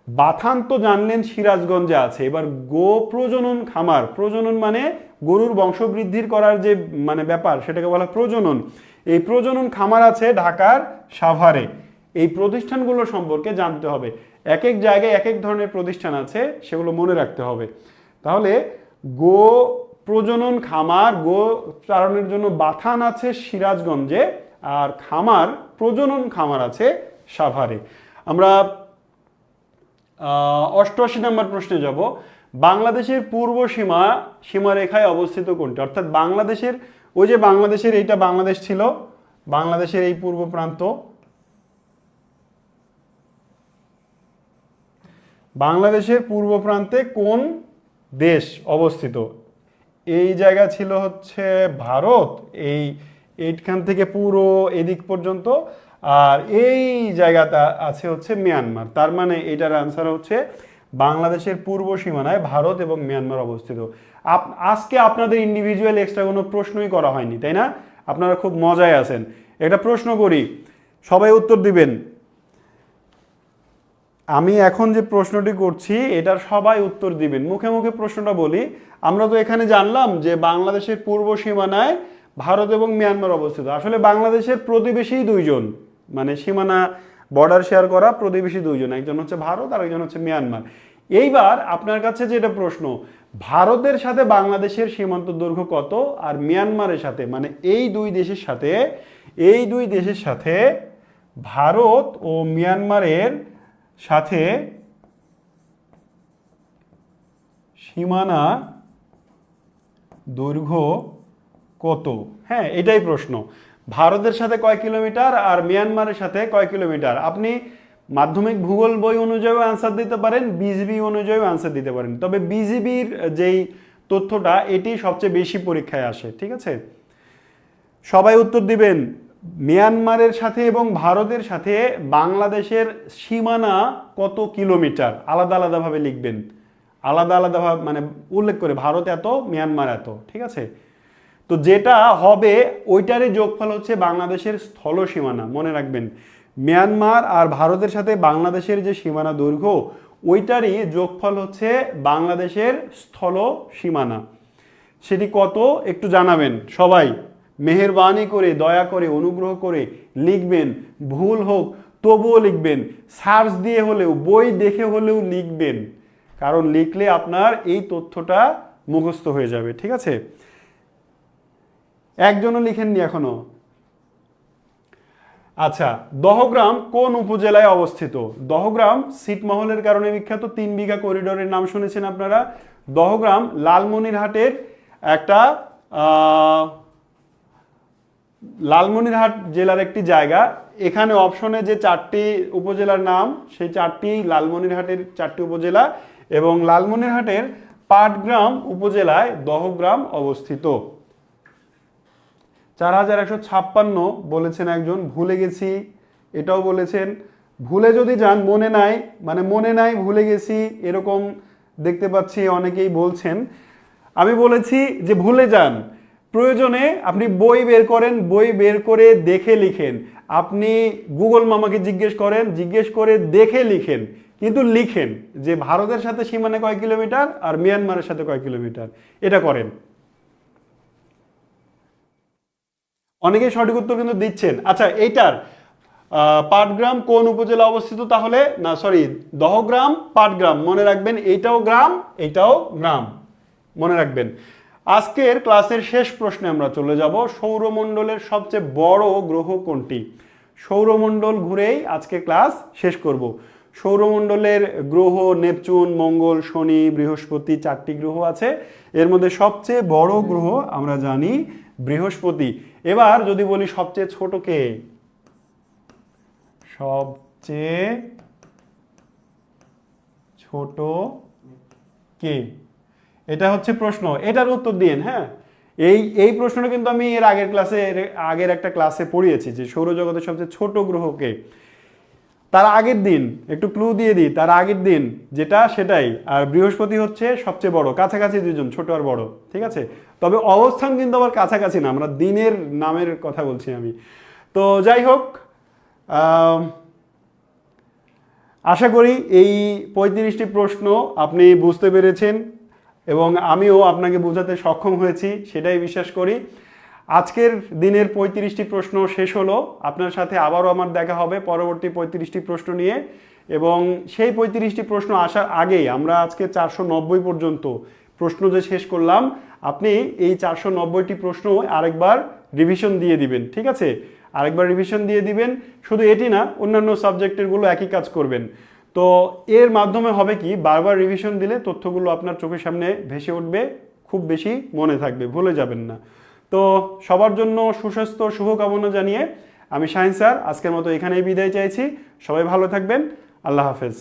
বাথান তো জানলেন সিরাজগঞ্জে আছে, এবার গো প্রজনন খামার, প্রজনন মানে গরুর বংশবৃদ্ধির করার যে মানে ব্যাপার সেটাকে বলা প্রজনন, এই প্রজনন খামার আছে ঢাকার সাভারে। এই প্রতিষ্ঠানগুলো সম্পর্কে জানতে হবে, এক এক জায়গায় এক এক ধরনের প্রতিষ্ঠান আছে, সেগুলো মনে রাখতে হবে। তাহলে গো প্রজনন খামার, গো চারণের জন্য বাথান আছে সিরাজগঞ্জে, আর খামার প্রজনন খামার আছে সাভারে। আমরা 88 নম্বর প্রশ্নে যাব। বাংলাদেশের পূর্ব সীমারেখায় অবস্থিত কোনটি? অর্থাৎ বাংলাদেশের, ওই যে বাংলাদেশের এইটা বাংলাদেশ ছিল, বাংলাদেশের এই পূর্ব প্রান্ত, বাংলাদেশের পূর্ব প্রান্তে কোন দেশ অবস্থিত? এই জায়গা ছিল হচ্ছে ভারত, এইখান থেকে পুরো এদিক পর্যন্ত, আর এই জায়গাটা আছে হচ্ছে মিয়ানমার। তার মানে এটার আনসার হচ্ছে বাংলাদেশের পূর্ব সীমানায় ভারত এবং মিয়ানমার অবস্থিত। আজকে আপনাদের ইন্ডিভিজুয়াল এক্সট্রা কোনো প্রশ্নই করা হয়নি, তাই না? আপনারা খুব মজায় আছেন। একটা প্রশ্ন করি, সবাই উত্তর দিবেন। আমি এখন যে প্রশ্নটি করছি এটার সবাই উত্তর দিবেন, মুখে মুখে প্রশ্নটা বলি। আমরা তো এখানে জানলাম যে বাংলাদেশের পূর্ব সীমানায় ভারত এবং মিয়ানমার অবস্থিত। আসলে বাংলাদেশের প্রতিবেশী দুইজন, মানে সীমানা বর্ডার শেয়ার করা প্রতিবেশী দুইজন, একজন হচ্ছে ভারত আর একজন হচ্ছে মিয়ানমার। এইবার আপনার কাছে যেটা প্রশ্ন, ভারতের সাথে বাংলাদেশের সীমান্ত দৈর্ঘ্য কত, আর মিয়ানমারের সাথে, মানে এই দুই দেশের সাথে ভারত ও মিয়ানমারের সাথে সীমানা দৈর্ঘ্য কত? হ্যাঁ, এটাই প্রশ্ন। ভারতের সাথে কয় কিলোমিটার আর মিয়ানমারের সাথে কয় কিলোমিটার? আপনি মাধ্যমিক ভূগোল বই অনুযায়ী আনসার দিতে পারেন, বিজিবি অনুযায়ী আনসার দিতে পারেন, তবে বিজিবির যেই তথ্যটা এটি সবচেয়ে বেশি পরীক্ষায় আসে। ঠিক আছে, সবাই উত্তর দিবেন। মিয়ানমারের সাথে এবং ভারতের সাথে বাংলাদেশের সীমানা কত কিলোমিটার? আলাদা আলাদাভাবে লিখবেন, আলাদা আলাদাভাবে মানে উল্লেখ করে, ভারত এত, মিয়ানমার এত। ঠিক আছে, তো যেটা হবে ওইটারই যোগফল হচ্ছে বাংলাদেশের স্থল সীমানা। মনে রাখবেন, মিয়ানমার আর ভারতের সাথে বাংলাদেশের যে সীমানা দৈর্ঘ্য, ওইটারই যোগফল হচ্ছে বাংলাদেশের স্থল সীমানা। সেটি কত একটু জানাবেন সবাই, মেহেরবানি করে, দয়া করে, অনুগ্রহ করে লিখবেন। ভুল হোক তবুও লিখবেন, সার্চ দিয়ে হলেও, বই দেখে হলেও লিখবেন, কারণ লিখলে আপনার এই তথ্যটা মুখস্থ হয়ে যাবে। ঠিক আছে, একজনও লিখেননি এখনো। আচ্ছা, দহগ্রাম কোন উপজেলায় অবস্থিত? দহগ্রাম ছিটমহলের কারণে বিখ্যাত, 3 বিঘা করিডোরের নাম শুনেছেন আপনারা। দহগ্রাম লালমনিরহাটের একটা লালমনিরহাট জেলার একটি জায়গা। এখানে অপশনে যে 4টি উপজেলার নাম, সেই 4টি লালমনিরহাটের 4টি উপজেলা, এবং লালমনিরহাটের পাটগ্রাম উপজেলায় দহগ্রাম অবস্থিত। 4156 বলেছেন একজন, ভুলে গেছি এটাও বলেছেন। ভুলে যদি যান, মনে নাই, মানে মনে নাই ভুলে গেছি এরকম দেখতে পাচ্ছি অনেকেই বলছেন। আমি বলেছি যে ভুলে যান, প্রয়োজনে আপনি বই বের করেন, বই বের করে দেখে লিখেন। আপনি গুগল মামাকে জিজ্ঞেস করে দেখে লিখেন, কিন্তু লিখেন যে ভারতের সাথে সীমানা কয় কিলোমিটার আর মিয়ানমারের সাথে কয় কিলোমিটার, এটা করেন। অনেকেই সঠিক উত্তর কিন্তু দিচ্ছেন। আচ্ছা, এইটার পাটগ্রাম কোন উপজেলা অবস্থিত? তাহলে না, সরি, দহগ্রাম পাটগ্রাম, মনে রাখবেন, এইটাও গ্রাম, এইটাও গ্রাম, মনে রাখবেন। আজকের ক্লাসের শেষ প্রশ্নে আমরা চলে যাব। সৌরমণ্ডলের সবচেয়ে বড় গ্রহ কোনটি? সৌরমণ্ডল ঘুরেই আজকে ক্লাস শেষ করব। সৌরমণ্ডলের গ্রহ নেপচুন, মঙ্গল, শনি, বৃহস্পতি, 4টি গ্রহ আছে। এর মধ্যে সবচেয়ে বড় গ্রহ আমরা জানি বৃহস্পতি। এবার যদি বলি সবচেয়ে ছোট কে? সবচেয়ে ছোট কে? এটা হচ্ছে প্রশ্ন, এটার উত্তর দিন। হ্যাঁ, এই প্রশ্নটা কিন্তু আমি এর আগের একটা ক্লাসে পড়িয়েছি যে সৌরজগতের সবচেয়ে ছোট গ্রহ কে। তার আগের দিন, একটু ক্লু দিয়ে দিই, তার আগের দিন যেটা সেটাই। আর বৃহস্পতি হচ্ছে সবচেয়ে বড়, কাছাকাছি দুজন, ছোট আর বড়। ঠিক আছে, তবে অবস্থান কিন্তু আবার কাছাকাছি না, আমরা দিনের নামের কথা বলছি আমি। তো যাই হোক, আশা করি এই 35টি প্রশ্ন আপনি বুঝতে পেরেছেন এবং আমিও আপনাকে বোঝাতে সক্ষম হয়েছি, সেটাই বিশ্বাস করি। আজকের দিনের 35টি প্রশ্ন শেষ হলো। আপনার সাথে আবারও আমার দেখা হবে পরবর্তী 35টি প্রশ্ন নিয়ে, এবং সেই 35টি প্রশ্ন আসার আগেই আমরা আজকে 490 পর্যন্ত প্রশ্ন যে শেষ করলাম, আপনি এই 490টি প্রশ্ন আরেকবার রিভিশন দিয়ে দিবেন, ঠিক আছে? আরেকবার রিভিশন দিয়ে দিবেন। শুধু এটি না, অন্যান্য সাবজেক্টেরগুলো একই কাজ করবেন। তো এর মাধ্যমে হবে কি, বারবার রিভিশন দিলে তথ্যগুলো আপনার চোখের সামনে ভেসে উঠবে, খুব বেশি মনে থাকবে, ভুলে যাবেন না। তো সবার জন্য সুস্বাস্থ্য শুভকামনা জানিয়ে আমি শাহিন স্যার আজকের মতো এখানেই বিদায় চাইছি। সবাই ভালো থাকবেন। আল্লাহ হাফেজ।